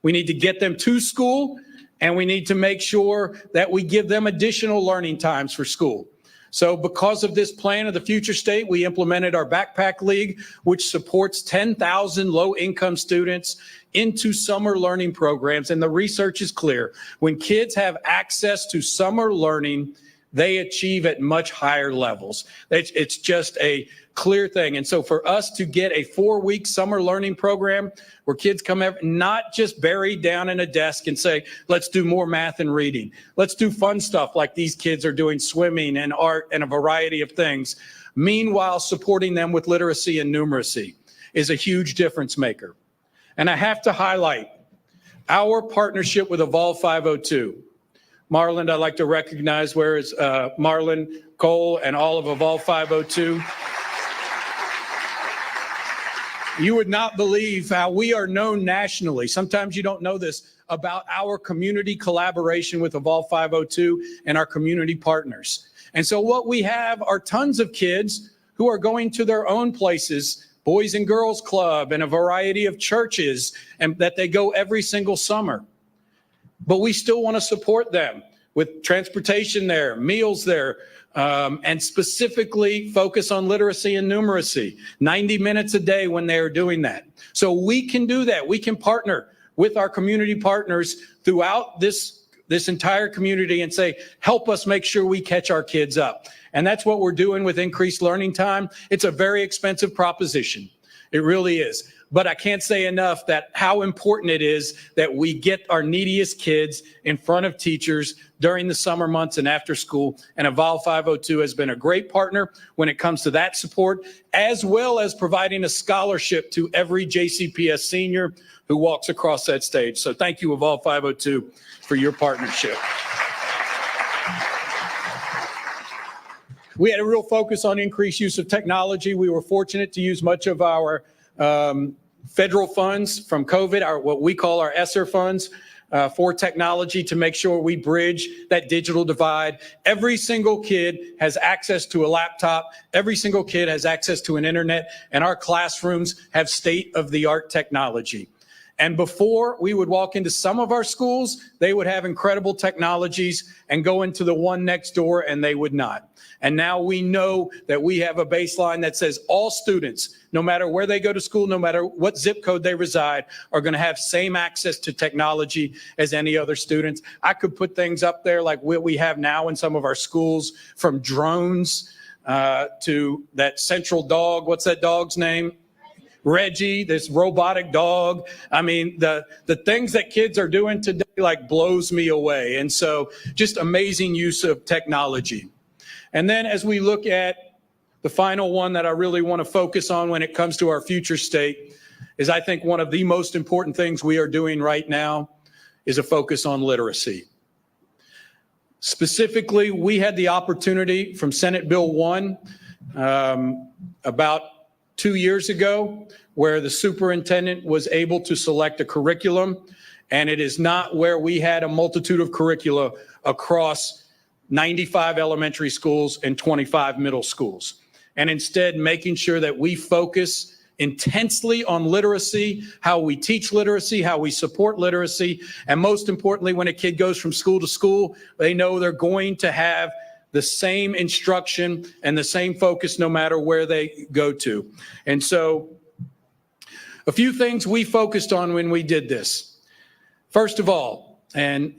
We need to get them to school, and we need to make sure that we give them additional learning times for school. So because of this plan of the future state, we implemented our Backpack League, which supports 10,000 low-income students into summer learning programs. And the research is clear. When kids have access to summer learning, they achieve at much higher levels. It's just a clear thing. And so for us to get a 4-week summer learning program where kids come not just buried down in a desk and say, let's do more math and reading. Let's do fun stuff like these kids are doing, swimming and art and a variety of things. Meanwhile, supporting them with literacy and numeracy is a huge difference maker. And I have to highlight our partnership with Evolve 502. Marlon, I'd like to recognize where is Marlon Cole and all of Evolve 502. You would not believe how we are known nationally. Sometimes you don't know this about our community collaboration with Evolve 502 and our community partners. And so what we have are tons of kids who are going to their own places, Boys and Girls Club and a variety of churches, and that they go every single summer. But we still want to support them with transportation there, meals there, and specifically focus on literacy and numeracy, 90 minutes a day when they are doing that. So we can do that. We can partner with our community partners throughout this entire community and say, help us make sure we catch our kids up. And that's what we're doing with increased learning time. It's a very expensive proposition. It really is. But I can't say enough that how important it is that we get our neediest kids in front of teachers during the summer months and after school. And Evolve 502 has been a great partner when it comes to that support, as well as providing a scholarship to every JCPS senior who walks across that stage. So thank you, Evolve 502, for your partnership. We had a real focus on increased use of technology. We were fortunate to use much of our federal funds from COVID, what we call our ESSER funds, for technology to make sure we bridge that digital divide. Every single kid has access to a laptop. Every single kid has access to an internet, and our classrooms have state-of-the-art technology. And before we would walk into some of our schools, they would have incredible technologies and go into the one next door and they would not. And now we know that we have a baseline that says all students, no matter where they go to school, no matter what zip code they reside, are going to have same access to technology as any other students. I could put things up there like what we have now in some of our schools, from drones to that central dog. What's that dog's name? Reggie, this robotic dog. I mean, the things that kids are doing today like blows me away. And so just amazing use of technology. And then as we look at the final one that I really want to focus on when it comes to our future state is, I think one of the most important things we are doing right now is a focus on literacy. Specifically, we had the opportunity from Senate Bill 1 about 2 years ago, where the superintendent was able to select a curriculum, and it is not where we had a multitude of curricula across 95 elementary schools and 25 middle schools, and instead making sure that we focus intensely on literacy, how we teach literacy, how we support literacy, and most importantly, when a kid goes from school to school, they know they're going to have the same instruction and the same focus no matter where they go to. And so a few things we focused on when we did this. First of all, and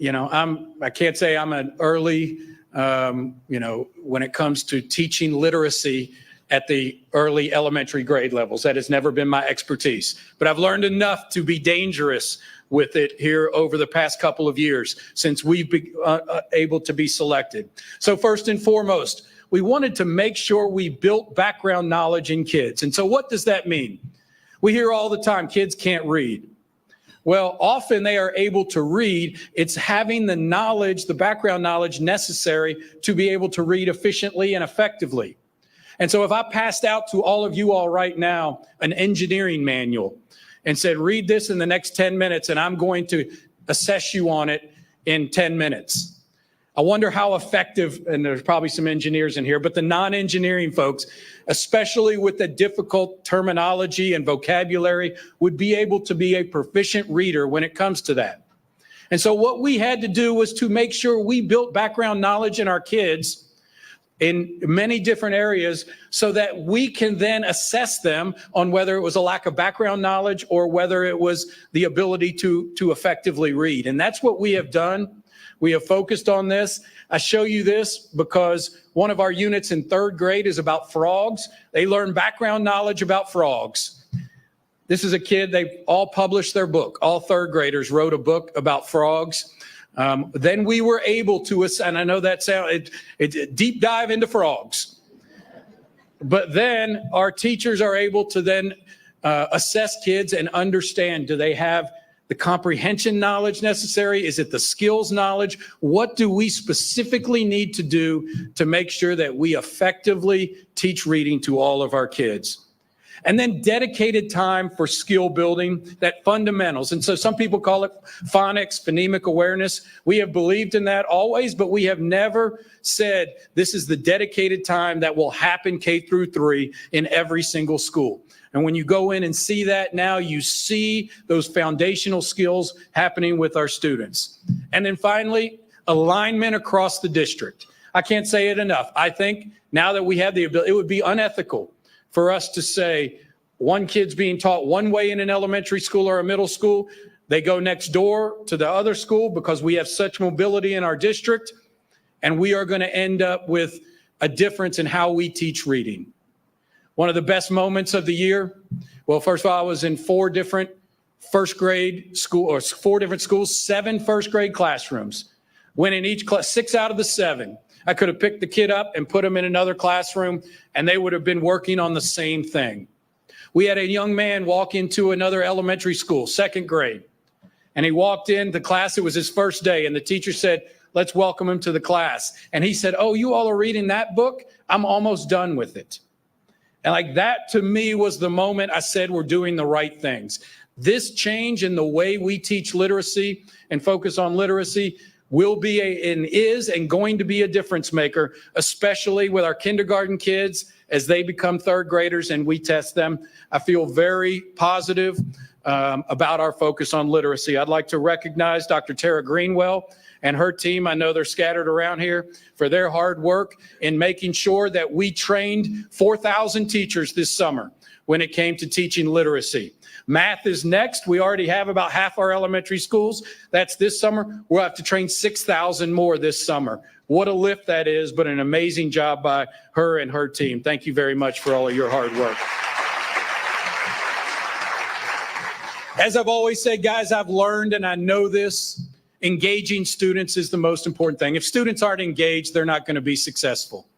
I can't say I'm an early, when it comes to teaching literacy at the early elementary grade levels. That has never been my expertise, but I've learned enough to be dangerous with it here over the past couple of years since we've been able to be selected. So first and foremost, we wanted to make sure we built background knowledge in kids. And so what does that mean? We hear all the time, kids can't read. Well, often they are able to read. It's having the knowledge, the background knowledge necessary to be able to read efficiently and effectively. And so if I passed out to all of you all right now an engineering manual and said, read this in the next 10 minutes and I'm going to assess you on it in 10 minutes. I wonder how effective, and there's probably some engineers in here, but the non-engineering folks, especially with the difficult terminology and vocabulary, would be able to be a proficient reader when it comes to that. And so what we had to do was to make sure we built background knowledge in our kids in many different areas so that we can then assess them on whether it was a lack of background knowledge or whether it was the ability to effectively read. And that's what we have done. We have focused on this. I show you this because one of our units in 3rd grade is about frogs. They learn background knowledge about frogs. This is a kid, they all published their book. All 3rd graders wrote a book about frogs. Then we were able to, and I know that sounds, it's a deep dive into frogs. But then our teachers are able to then assess kids and understand, do they have the comprehension knowledge necessary? Is it the skills knowledge? What do we specifically need to do to make sure that we effectively teach reading to all of our kids? And then dedicated time for skill building, that fundamentals. And so some people call it phonics, phonemic awareness. We have believed in that always, but we have never said this is the dedicated time that will happen K through 3 in every single school. And when you go in and see that now, you see those foundational skills happening with our students. And then finally, alignment across the district. I can't say it enough. I think now that we have the ability, it would be unethical for us to say one kid's being taught one way in an elementary school or a middle school, they go next door to the other school because we have such mobility in our district, and we are going to end up with a difference in how we teach reading. One of the best moments of the year, well, first of all, I was in 4 different first grade school, or 4 different schools, 7 first grade classrooms. Went in each class, 6 out of the 7. I could have picked the kid up and put him in another classroom, and they would have been working on the same thing. We had a young man walk into another elementary school, 2nd grade, and he walked in the class. It was his first day, and the teacher said, let's welcome him to the class. And he said, oh, you all are reading that book? I'm almost done with it. And like that, to me, was the moment I said we're doing the right things. This change in the way we teach literacy and focus on literacy will be and is going to be a difference maker, especially with our kindergarten kids as they become 3rd graders and we test them. I feel very positive about our focus on literacy. I'd like to recognize Dr. Tara Greenwell and her team. I know they're scattered around here, for their hard work in making sure that we trained 4,000 teachers this summer when it came to teaching literacy. Math is next. We already have about half our elementary schools. That's this summer. We'll have to train 6,000 more this summer. What a lift that is, but an amazing job by her and her team. Thank you very much for all of your hard work. As I've always said, guys, I've learned, and I know this, engaging students is the most important thing. If students aren't engaged, they're not going to be successful.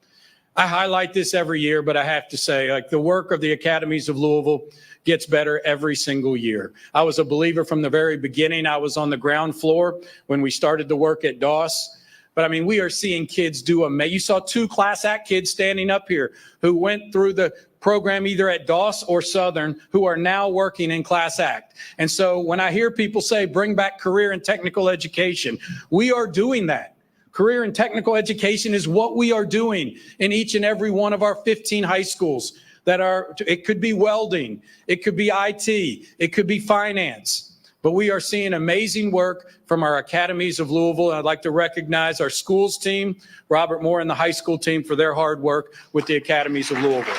I highlight this every year, but I have to say, like, the work of the Academies of Louisville gets better every single year. I was a believer from the very beginning. I was on the ground floor when we started the work at Doss. But I mean, we are seeing kids do amazing. You saw 2 Class Act kids standing up here who went through the program either at Doss or Southern, who are now working in Class Act. And so when I hear people say, bring back career and technical education, we are doing that. Career and technical education is what we are doing in each and every one of our 15 high schools that are, it could be welding, it could be IT, it could be finance. But we are seeing amazing work from our Academies of Louisville. And I'd like to recognize our schools team, Robert Moore and the high school team, for their hard work with the Academies of Louisville.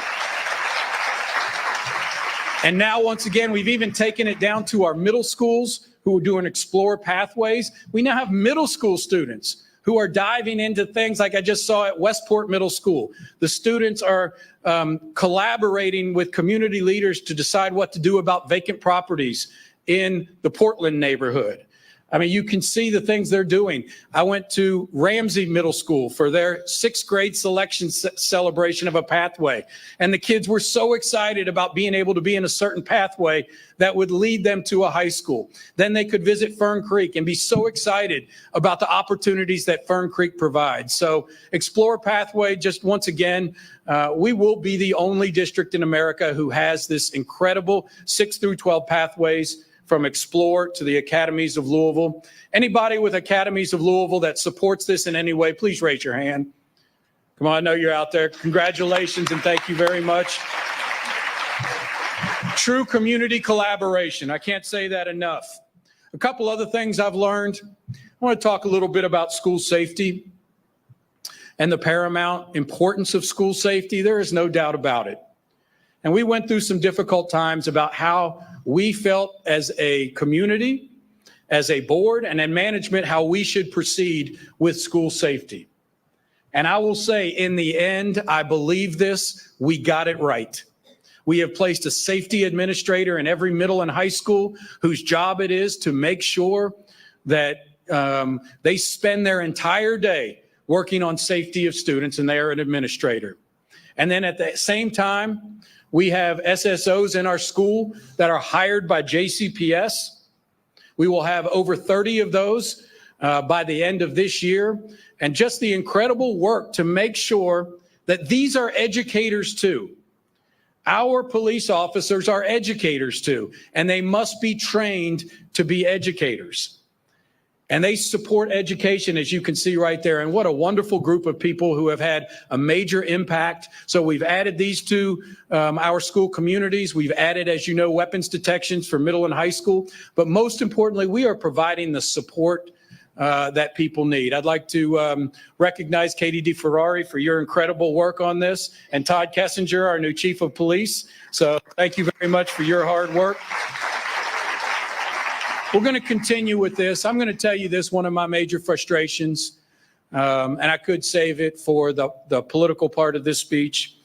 And now, once again, we've even taken it down to our middle schools who are doing Explore Pathways. We now have middle school students who are diving into things like I just saw at Westport Middle School. The students are collaborating with community leaders to decide what to do about vacant properties in the Portland neighborhood. I mean, you can see the things they're doing. I went to Ramsey Middle School for their 6th grade selection celebration of a pathway. And the kids were so excited about being able to be in a certain pathway that would lead them to a high school. Then they could visit Fern Creek and be so excited about the opportunities that Fern Creek provides. So Explore Pathway, just once again, we will be the only district in America who has this incredible 6 through 12 pathways from Explore to the Academies of Louisville. Anybody with Academies of Louisville that supports this in any way, please raise your hand. Come on, I know you're out there. Congratulations and thank you very much. True community collaboration. I can't say that enough. A couple other things I've learned. I want to talk a little bit about school safety and the paramount importance of school safety. There is no doubt about it. And we went through some difficult times about how we felt as a community, as a board, and in management, how we should proceed with school safety. And I will say, in the end, I believe this, we got it right. We have placed a safety administrator in every middle and high school whose job it is to make sure that they spend their entire day working on safety of students, and they are an administrator. And then at the same time, we have SSOs in our school that are hired by JCPS. We will have over 30 of those by the end of this year. And just the incredible work to make sure that these are educators too. Our police officers are educators too, and they must be trained to be educators. And they support education, as you can see right there. And what a wonderful group of people who have had a major impact. So we've added these to our school communities. We've added, as you know, weapons detections for middle and high school. But most importantly, we are providing the support that people need. I'd like to recognize Katie DeFerrari for your incredible work on this, and Todd Kessinger, our new chief of police. So thank you very much for your hard work. We're going to continue with this. I'm going to tell you this, one of my major frustrations, and I could save it for the political part of this speech,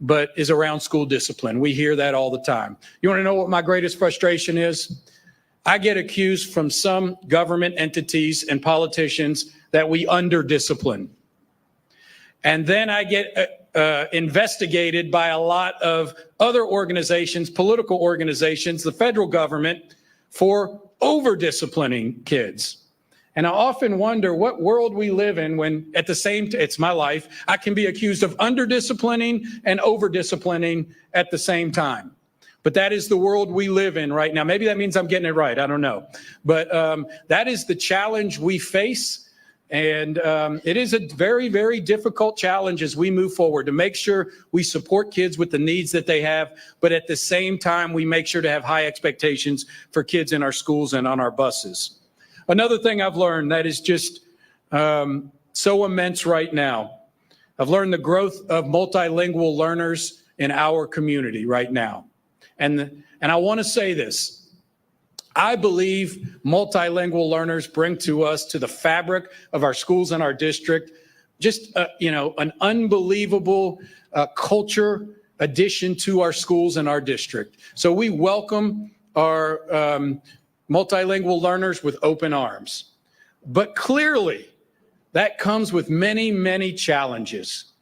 but is around school discipline. We hear that all the time. You want to know what my greatest frustration is? I get accused from some government entities and politicians that we under-discipline. And then I get investigated by a lot of other organizations, political organizations, the federal government, for over-disciplining kids. And I often wonder what world we live in when at the same time, it's my life, I can be accused of under-disciplining and over-disciplining at the same time. But that is the world we live in right now. Maybe that means I'm getting it right. I don't know. But that is the challenge we face. And it is a very, very difficult challenge as we move forward to make sure we support kids with the needs that they have. But at the same time, we make sure to have high expectations for kids in our schools and on our buses. Another thing I've learned that is just so immense right now. I've learned the growth of multilingual learners in our community right now. And I want to say this. I believe multilingual learners bring to us, to the fabric of our schools and our district, just, an unbelievable culture addition to our schools and our district. So we welcome our multilingual learners with open arms. But clearly, that comes with many, many challenges.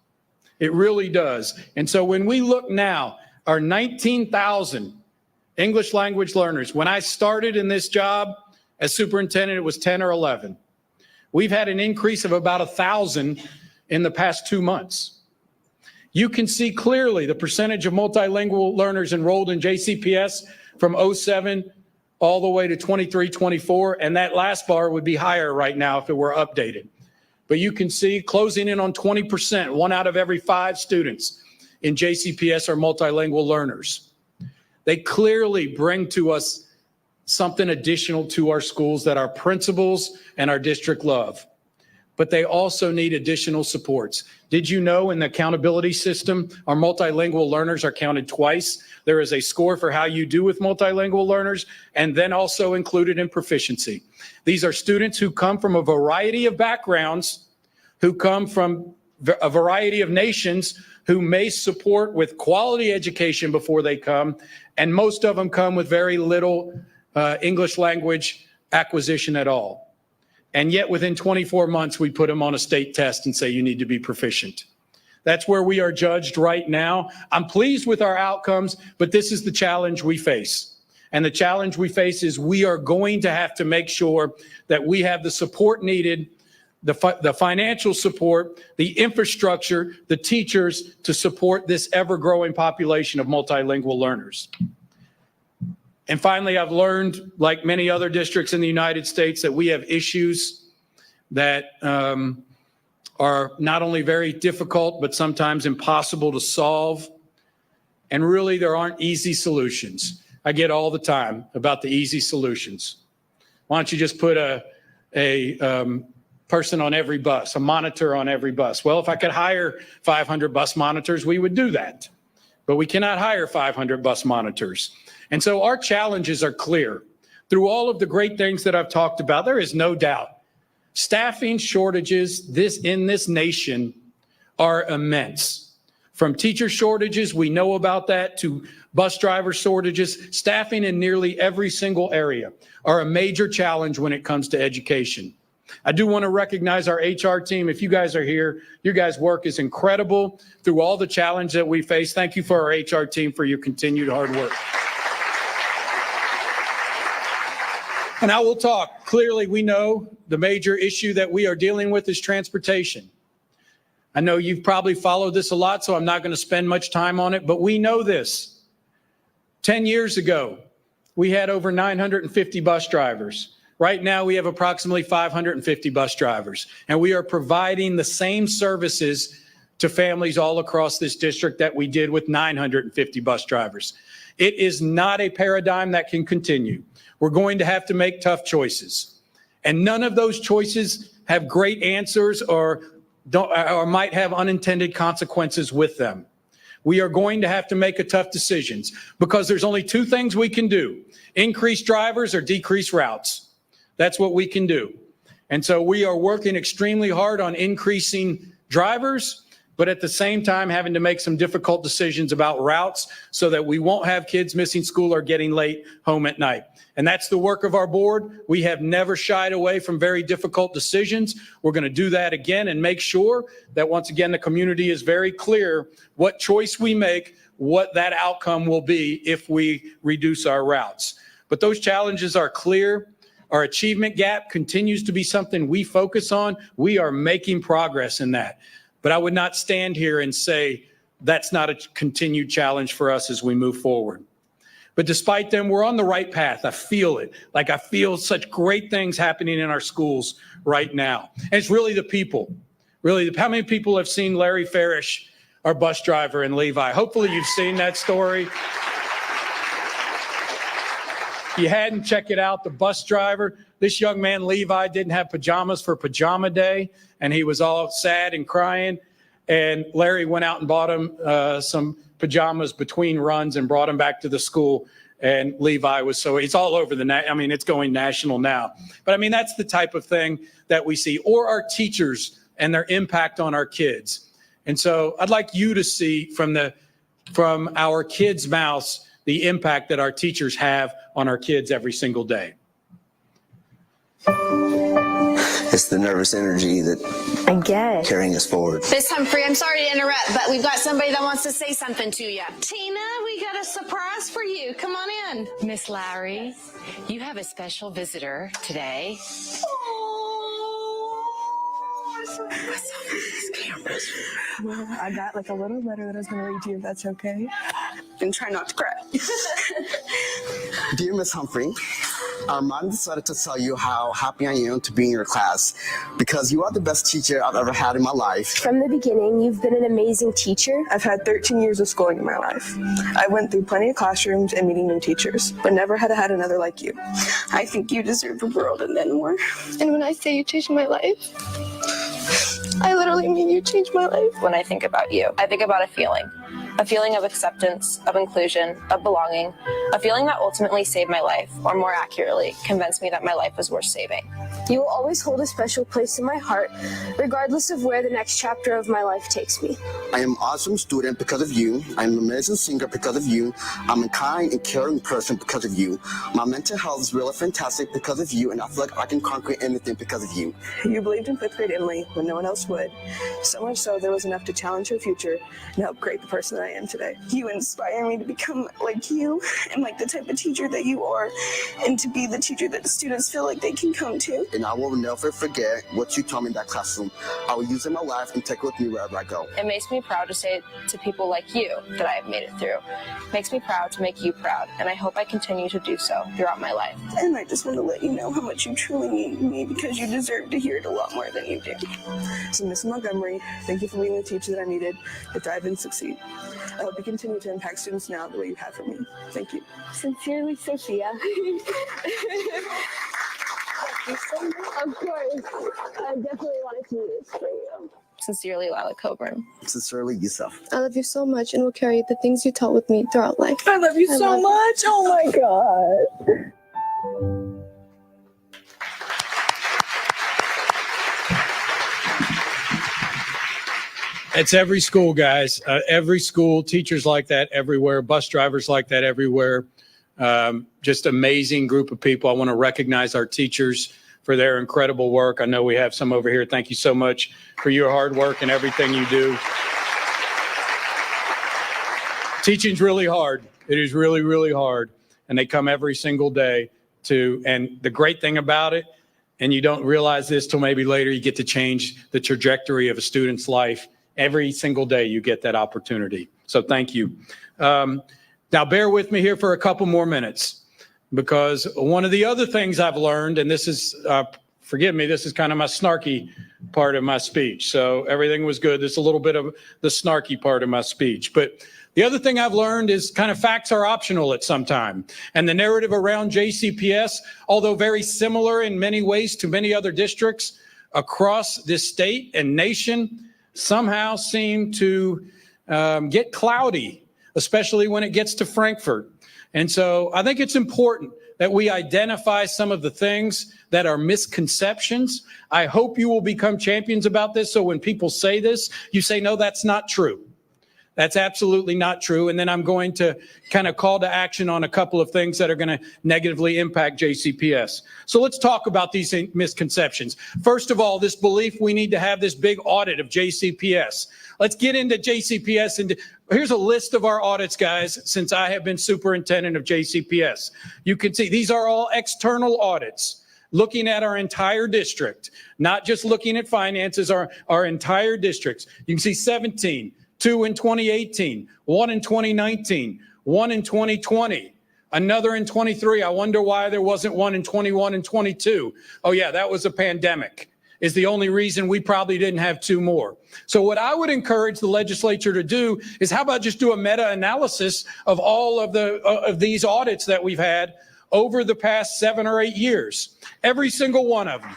It really does. And so when we look now, our 19,000 English language learners. When I started in this job as superintendent, it was 10 or 11. We've had an increase of about 1,000 in the past 2 months. You can see clearly the percentage of multilingual learners enrolled in JCPS from 07 all the way to 23, 24, and that last bar would be higher right now if it were updated. But you can see closing in on 20%, 1 out of every 5 students in JCPS are multilingual learners. They clearly bring to us something additional to our schools that our principals and our district love. But they also need additional supports. Did you know in the accountability system, our multilingual learners are counted twice? There is a score for how you do with multilingual learners, and then also included in proficiency. These are students who come from a variety of backgrounds, who come from a variety of nations, who may support with quality education before they come, and most of them come with very little English language acquisition at all. And yet within 24 months, we put them on a state test and say, you need to be proficient. That's where we are judged right now. I'm pleased with our outcomes, but this is the challenge we face. And the challenge we face is we are going to have to make sure that we have the support needed, the financial support, the infrastructure, the teachers to support this ever-growing population of multilingual learners. And finally, I've learned, like many other districts in the United States, that we have issues that are not only very difficult, but sometimes impossible to solve. And really, there aren't easy solutions. I get all the time about the easy solutions. Why don't you just put a person on every bus, a monitor on every bus? Well, if I could hire 500 bus monitors, we would do that. But we cannot hire 500 bus monitors. And so our challenges are clear. Through all of the great things that I've talked about, there is no doubt staffing shortages in this nation are immense. From teacher shortages, we know about that, to bus driver shortages, staffing in nearly every single area are a major challenge when it comes to education. I do want to recognize our HR team. If you guys are here, your guys' work is incredible through all the challenge that we face. Thank you for our HR team for your continued hard work. And I will talk. Clearly, we know the major issue that we are dealing with is transportation. I know you've probably followed this a lot, so I'm not going to spend much time on it, but we know this. 10 years ago, we had over 950 bus drivers. Right now, we have approximately 550 bus drivers, and we are providing the same services to families all across this district that we did with 950 bus drivers. It is not a paradigm that can continue. We're going to have to make tough choices, and none of those choices have great answers or might have unintended consequences with them. We are going to have to make tough decisions because there's only two things we can do: increase drivers or decrease routes. That's what we can do. And so we are working extremely hard on increasing drivers, but at the same time having to make some difficult decisions about routes so that we won't have kids missing school or getting late home at night. And that's the work of our board. We have never shied away from very difficult decisions. We're going to do that again and make sure that once again the community is very clear what choice we make, what that outcome will be if we reduce our routes. But those challenges are clear. Our achievement gap continues to be something we focus on. We are making progress in that. But I would not stand here and say that's not a continued challenge for us as we move forward. But despite them, we're on the right path. I feel it. Like I feel such great things happening in our schools right now. And it's really the people. Really, how many people have seen Larry Farish, our bus driver in Levi? Hopefully you've seen that story. If you hadn't, check it out. The bus driver, this young man, Levi, didn't have pajamas for pajama day, and he was all sad and crying. And Larry went out and bought him some pajamas between runs and brought him back to the school. And Levi was it's all over it's going national now. But I mean, that's the type of thing that we see. Or our teachers and their impact on our kids. And so I'd like you to see from our kids' mouths the impact that our teachers have on our kids every single day. It's the nervous energy that I get carrying us forward. Miss Humphrey, I'm sorry to interrupt, but we've got somebody that wants to say something to you. Tina, we got a surprise for you. Come on in. Miss Lowry, you have a special visitor today. Well, I got like a little letter that I was going to read to you, if that's okay. And try not to cry. Dear Miss Humphrey, our mom decided to tell you how happy I am to be in your class because you are the best teacher I've ever had in my life. From the beginning, you've been an amazing teacher. I've had 13 years of schooling in my life. I went through plenty of classrooms and meeting new teachers, but never had I had another like you. I think you deserve the world and then more. And when I say you changed my life, I literally mean you changed my life. When I think about you, I think about a feeling of acceptance, of inclusion, of belonging, a feeling that ultimately saved my life, or more accurately, convinced me that my life was worth saving. You will always hold a special place in my heart, regardless of where the next chapter of my life takes me. I am an awesome student because of you. I'm an amazing singer because of you. I'm a kind and caring person because of you. My mental health is really fantastic because of you, and I feel like I can conquer anything because of you. You believed in 5th grade Emily when no one else would. So much so there was enough to challenge her future and help create the person that I am today. You inspire me to become like you and like the type of teacher that you are, and to be the teacher that the students feel like they can come to. And I will never forget what you taught me in that classroom. I will use it in my life and take it with me wherever I go. It makes me proud to say to people like you that I have made it through. It makes me proud to make you proud, and I hope I continue to do so throughout my life. And I just want to let you know how much you truly need me, because you deserve to hear it a lot more than you do. So Miss Montgomery, thank you for being the teacher that I needed to thrive and succeed. I hope you continue to impact students now the way you have for me. Thank you. Sincerely, Sophia. Of course. I definitely wanted to do this for you. Sincerely, Lila Coburn. Sincerely, Yusuf. I love you so much and will carry the things you taught with me throughout life. I love you so much. Oh my God. It's every school, guys. Every school, teachers like that everywhere, bus drivers like that everywhere. Just amazing group of people. I want to recognize our teachers for their incredible work. I know we have some over here. Thank you so much for your hard work and everything you do. Teaching's really hard. It is really, really hard. And they come every single day and the great thing about it, and you don't realize this till maybe later, you get to change the trajectory of a student's life. Every single day you get that opportunity. So thank you. Now bear with me here for a couple more minutes, because one of the other things I've learned, and this is, forgive me, this is kind of my snarky part of my speech. So everything was good. This is a little bit of the snarky part of my speech. But the other thing I've learned is kind of facts are optional at some time. And the narrative around JCPS, although very similar in many ways to many other districts across this state and nation, somehow seem to get cloudy, especially when it gets to Frankfort. And so I think it's important that we identify some of the things that are misconceptions. I hope you will become champions about this, so when people say this, you say, no, that's not true. That's absolutely not true. And then I'm going to kind of call to action on a couple of things that are going to negatively impact JCPS. So let's talk about these misconceptions. First of all, this belief we need to have this big audit of JCPS. Let's get into JCPS. And here's a list of our audits, guys, since I have been superintendent of JCPS. You can see these are all external audits, looking at our entire district, not just looking at finances, our entire districts. You can see 17. 2 in 2018, 1 in 2019, 1 in 2020, another in 23. I wonder why there wasn't one in 21 and 22. Oh yeah, that was a pandemic, is the only reason we probably didn't have 2 more. So what I would encourage the legislature to do is, how about just do a meta-analysis of all of these audits that we've had over the past 7 or 8 years. Every single one of them.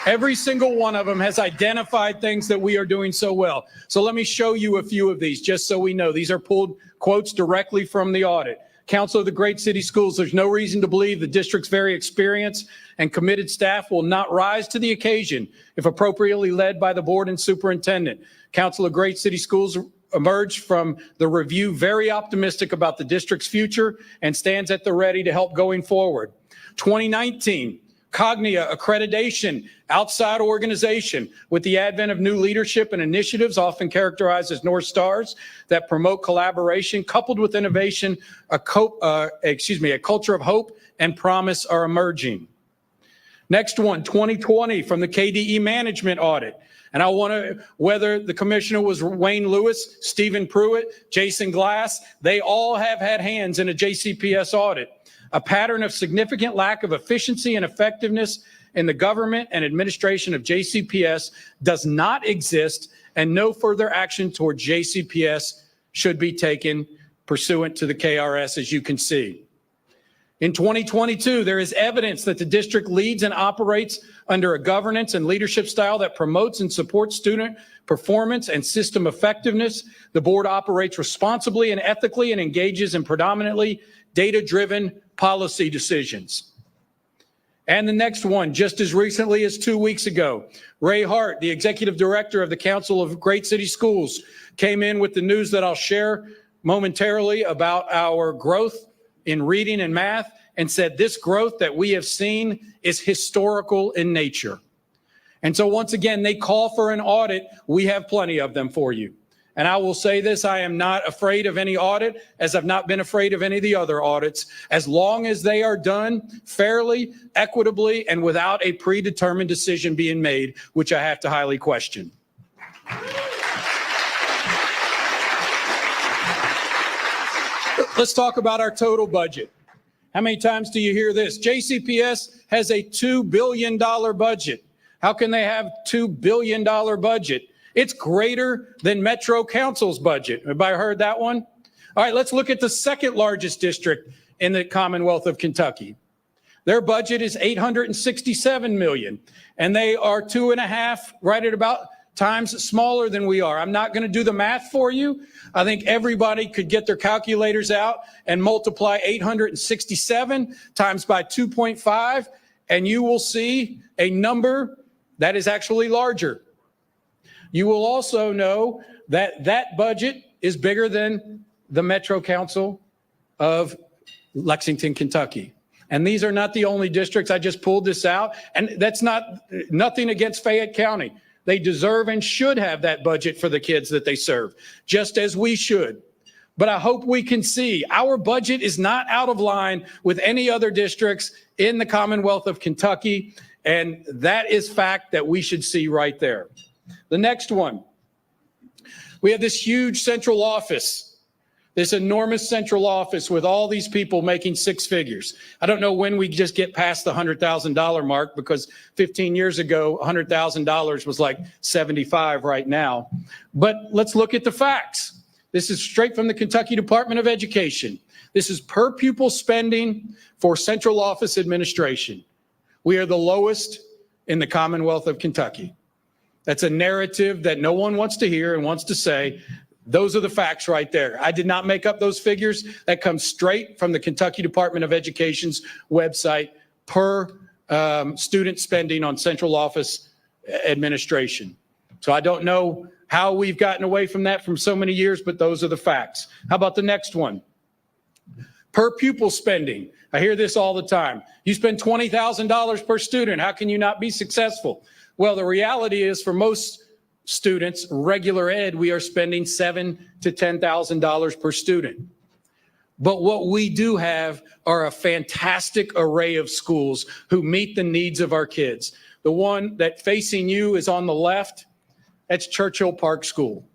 Every single one of them has identified things that we are doing so well. So let me show you a few of these, just so we know. These are pulled quotes directly from the audit. Council of the Great City Schools, there's no reason to believe the district's very experienced and committed staff will not rise to the occasion if appropriately led by the board and superintendent. Council of Great City Schools emerged from the review very optimistic about the district's future and stands at the ready to help going forward. 2019, Cognia accreditation, outside organization with the advent of new leadership and initiatives often characterized as North Stars that promote collaboration coupled with innovation, a culture of hope and promise are emerging. Next one, 2020 from the KDE management audit. And I want to, whether the commissioner was Wayne Lewis, Stephen Pruitt, Jason Glass, they all have had hands in a JCPS audit. A pattern of significant lack of efficiency and effectiveness in the government and administration of JCPS does not exist, and no further action toward JCPS should be taken pursuant to the KRS, as you can see. In 2022, there is evidence that the district leads and operates under a governance and leadership style that promotes and supports student performance and system effectiveness. The board operates responsibly and ethically and engages in predominantly data-driven policy decisions. And the next one, just as recently as 2 weeks ago, Ray Hart, the executive director of the Council of Great City Schools, came in with the news that I'll share momentarily about our growth in reading and math, and said this growth that we have seen is historical in nature. And so once again, they call for an audit. We have plenty of them for you. And I will say this, I am not afraid of any audit, as I've not been afraid of any of the other audits, as long as they are done fairly, equitably, and without a predetermined decision being made, which I have to highly question. Let's talk about our total budget. How many times do you hear this? JCPS has a $2 billion budget. How can they have $2 billion budget? It's greater than Metro Council's budget. Everybody heard that one? All right, let's look at the second largest district in the Commonwealth of Kentucky. Their budget is $867 million, and they are 2.5, right at about times smaller than we are. I'm not going to do the math for you. I think everybody could get their calculators out and multiply 867 times by 2.5, and you will see a number that is actually larger. You will also know that that budget is bigger than the Metro Council of Lexington, Kentucky. And these are not the only districts. I just pulled this out. And that's nothing against Fayette County. They deserve and should have that budget for the kids that they serve, just as we should. But I hope we can see our budget is not out of line with any other districts in the Commonwealth of Kentucky. And that is fact that we should see right there. The next one, we have this huge central office. This enormous central office with all these people making six figures. I don't know when we just get past the $100,000 mark, because 15 years ago, $100,000 was like 75 right now. But let's look at the facts. This is straight from the Kentucky Department of Education. This is per pupil spending for central office administration. We are the lowest in the Commonwealth of Kentucky. That's a narrative that no one wants to hear and wants to say. Those are the facts right there. I did not make up those figures. That comes straight from the Kentucky Department of Education's website per student spending on central office administration. So I don't know how we've gotten away from that from so many years, but those are the facts. How about the next one? Per pupil spending. I hear this all the time. You spend $20,000 per student. How can you not be successful? Well, the reality is for most students, regular ed, we are spending $7,000 to $10,000 per student. But what we do have are a fantastic array of schools who meet the needs of our kids. The one that facing you is on the left. That's Churchill Park School.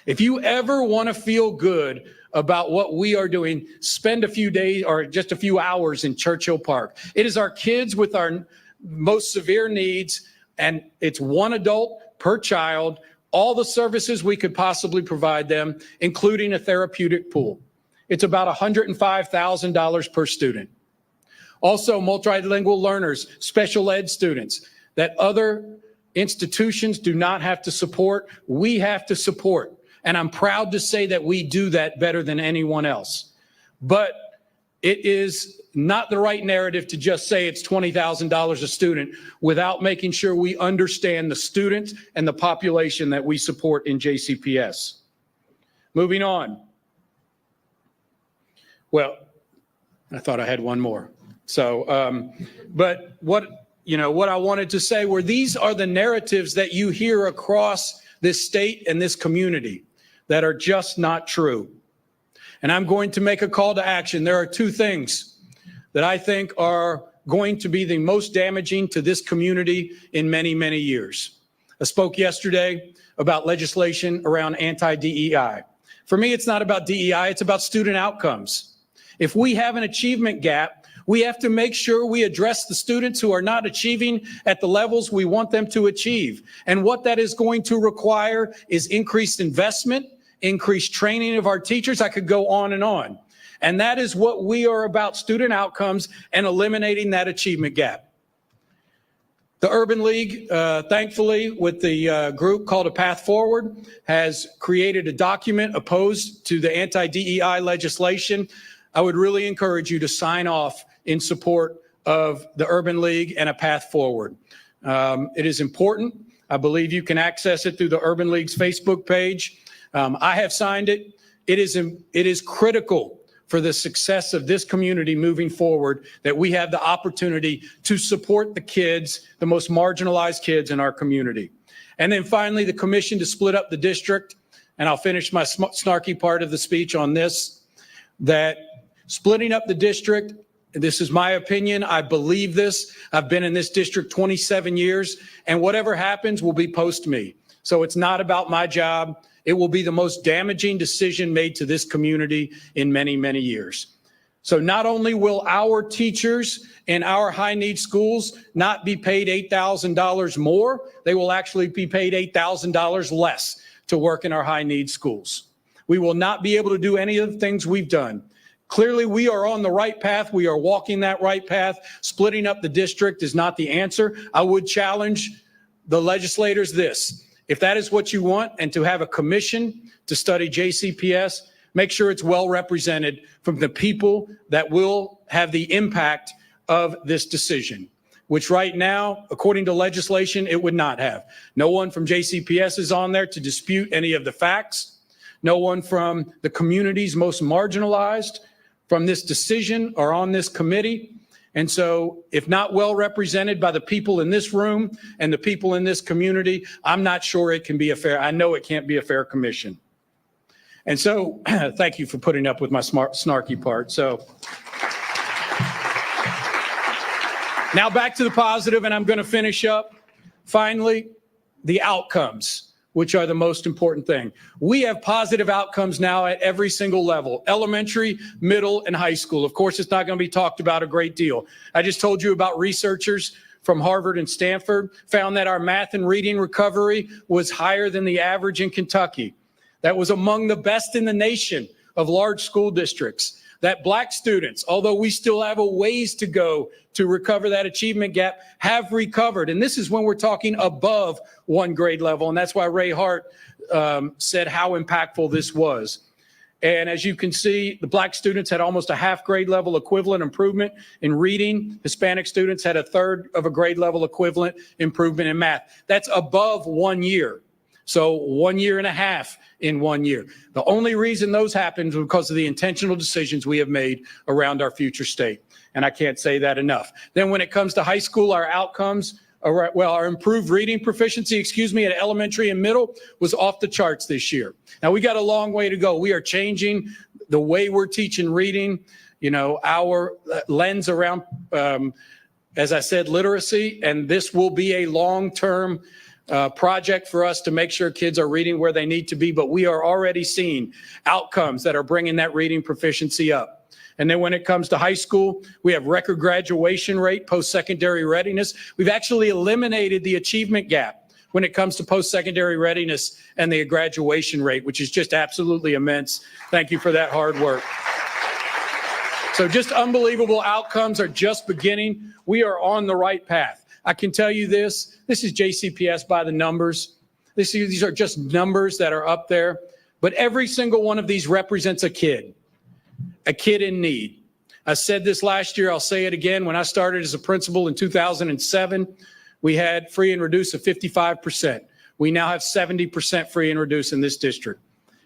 If you ever want to feel good about what we are doing, spend a few days or just a few hours in Churchill Park. It is our kids with our most severe needs, and it's one adult per child, all the services we could possibly provide them, including a therapeutic pool. It's about $105,000 per student. Also, multilingual learners, special ed students that other institutions do not have to support, we have to support. And I'm proud to say that we do that better than anyone else. But it is not the right narrative to just say it's $20,000 a student without making sure we understand the students and the population that we support in JCPS. Moving on. Well, I thought I had one more. So, but what I wanted to say were these are the narratives that you hear across this state and this community that are just not true. And I'm going to make a call to action. There are two things that I think are going to be the most damaging to this community in many, many years. I spoke yesterday about legislation around anti-DEI. For me, it's not about DEI, it's about student outcomes. If we have an achievement gap, we have to make sure we address the students who are not achieving at the levels we want them to achieve. And what that is going to require is increased investment, increased training of our teachers. I could go on and on. And that is what we are about, student outcomes and eliminating that achievement gap. The Urban League, thankfully, with the group called A Path Forward, has created a document opposed to the anti-DEI legislation. I would really encourage you to sign off in support of the Urban League and A Path Forward. It is important. I believe you can access it through the Urban League's Facebook page. I have signed it. It is critical for the success of this community moving forward that we have the opportunity to support the kids, the most marginalized kids in our community. And then finally, the commission to split up the district. And I'll finish my snarky part of the speech on this, that splitting up the district, this is my opinion. I believe this. I've been in this district 27 years, and whatever happens will be post me. So it's not about my job. It will be the most damaging decision made to this community in many, many years. So not only will our teachers in our high need schools not be paid $8,000 more, they will actually be paid $8,000 less to work in our high need schools. We will not be able to do any of the things we've done. Clearly, we are on the right path. We are walking that right path. Splitting up the district is not the answer. I would challenge the legislators this. If that is what you want, and to have a commission to study JCPS, make sure it's well represented from the people that will have the impact of this decision. which right now, according to legislation, it would not have. No one from JCPS is on there to dispute any of the facts. No one from the communities most marginalized from this decision are on this committee. And so if not well represented by the people in this room and the people in this community, I'm not sure it can be a fair, I know it can't be a fair commission. And so thank you for putting up with my snarky part. So now back to the positive, and I'm going to finish up. Finally, the outcomes, which are the most important thing. We have positive outcomes now at every single level, elementary, middle, and high school. Of course, it's not going to be talked about a great deal. I just told you about researchers from Harvard and Stanford found that our math and reading recovery was higher than the average in Kentucky. That was among the best in the nation of large school districts. That Black students, although we still have a ways to go to recover that achievement gap, have recovered. And this is when we're talking above one grade level. And that's why Ray Hart said how impactful this was. And as you can see, the Black students had almost a half grade level equivalent improvement in reading. Hispanic students had a third of a grade level equivalent improvement in math. That's above 1 year. So 1 year and a half in 1 year. The only reason those happened is because of the intentional decisions we have made around our future state. And I can't say that enough. Then when it comes to high school, our outcomes, our improved reading proficiency, at elementary and middle was off the charts this year. Now we got a long way to go. We are changing the way we're teaching reading, our lens around, as I said, literacy, and this will be a long-term project for us to make sure kids are reading where they need to be, but we are already seeing outcomes that are bringing that reading proficiency up. And then when it comes to high school, we have record graduation rate, post-secondary readiness. We've actually eliminated the achievement gap when it comes to post-secondary readiness and the graduation rate, which is just absolutely immense. Thank you for that hard work. So just unbelievable outcomes are just beginning. We are on the right path. I can tell you this is JCPS by the numbers. These are just numbers that are up there, but every single one of these represents a kid in need. I said this last year, I'll say it again. When I started as a principal in 2007, we had free and reduce of 55%. We now have 70% free and reduce in this district.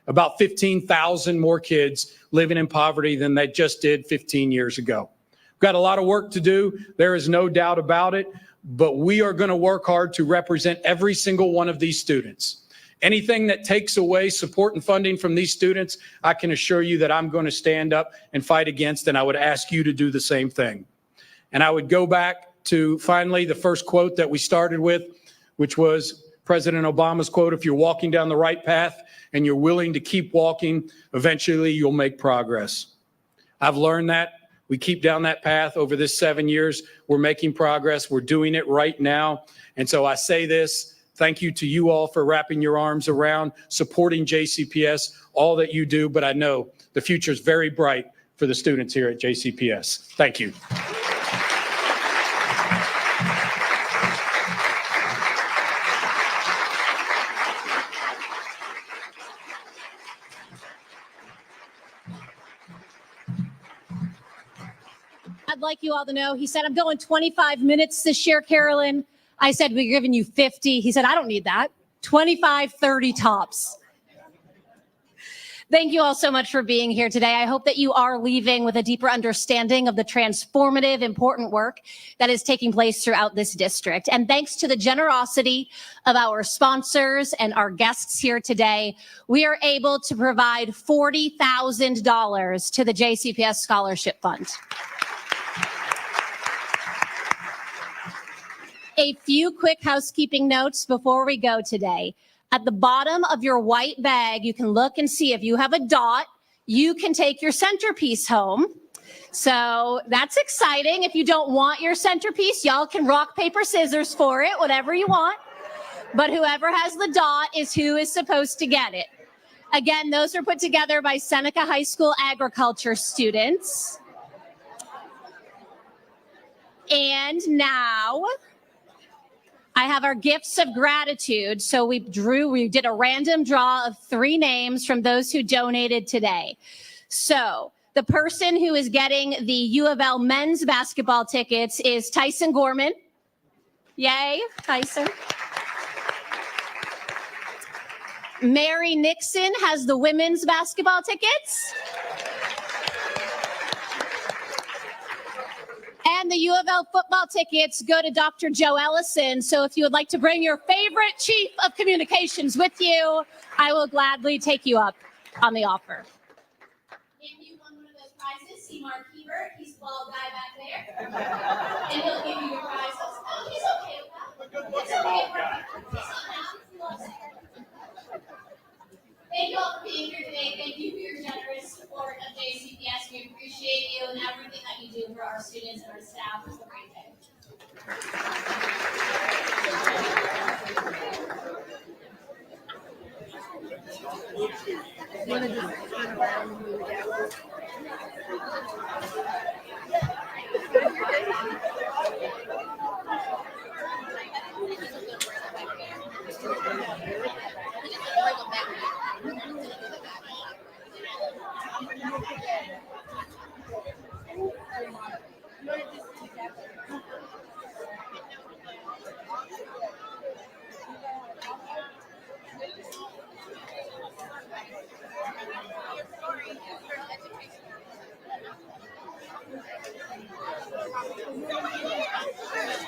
About 15,000 more kids living in poverty than they just did 15 years ago. We've got a lot of work to do. There is no doubt about it. But we are going to work hard to represent every single one of these students. Anything that takes away support and funding from these students, I can assure you that I'm going to stand up and fight against, and I would ask you to do the same thing. And I would go back to finally the first quote that we started with, which was President Obama's quote, "If you're walking down the right path and you're willing to keep walking, eventually you'll make progress." I've learned that. We keep down that path over this 7 years. We're making progress. We're doing it right now. And so I say this, thank you to you all for wrapping your arms around, supporting JCPS, all that you do. But I know the future is very bright for the students here at JCPS. Thank you. I'd like you all to know, he said, I'm going 25 minutes this year, Carolyn. I said, we're giving you 50. He said, I don't need that. 25, 30 tops. Thank you all so much for being here today. I hope that you are leaving with a deeper understanding of the transformative, important work that is taking place throughout this district. And thanks to the generosity of our sponsors and our guests here today, we are able to provide $40,000 to the JCPS Scholarship Fund. A few quick housekeeping notes before we go today. At the bottom of your white bag, you can look and see if you have a dot, you can take your centerpiece home. So that's exciting. If you don't want your centerpiece, y'all can rock, paper, scissors for it, whatever you want. But whoever has the dot is who is supposed to get it. Again, those are put together by Seneca High School agriculture students. And now I have our gifts of gratitude. So we did a random draw of 3 names from those who donated today. So the person who is getting the U of L men's basketball tickets is Tyson Gorman. Yay. Tyson. Mary Nixon has the women's basketball tickets. And the U of L football tickets go to Dr. Joe Ellison. So if you would like to bring your favorite chief of communications with you, I will gladly take you up on the offer. If you won one of those prizes, see Mark Hebert. He's the bald guy back there. And he'll give you your prizes. Oh, he's okay with that. It's okay. He's not out. He loves it. Thank you all for being here today. Thank you for your generous support of JCPS. We appreciate you and everything that you do for our students and our staff. Have a great day.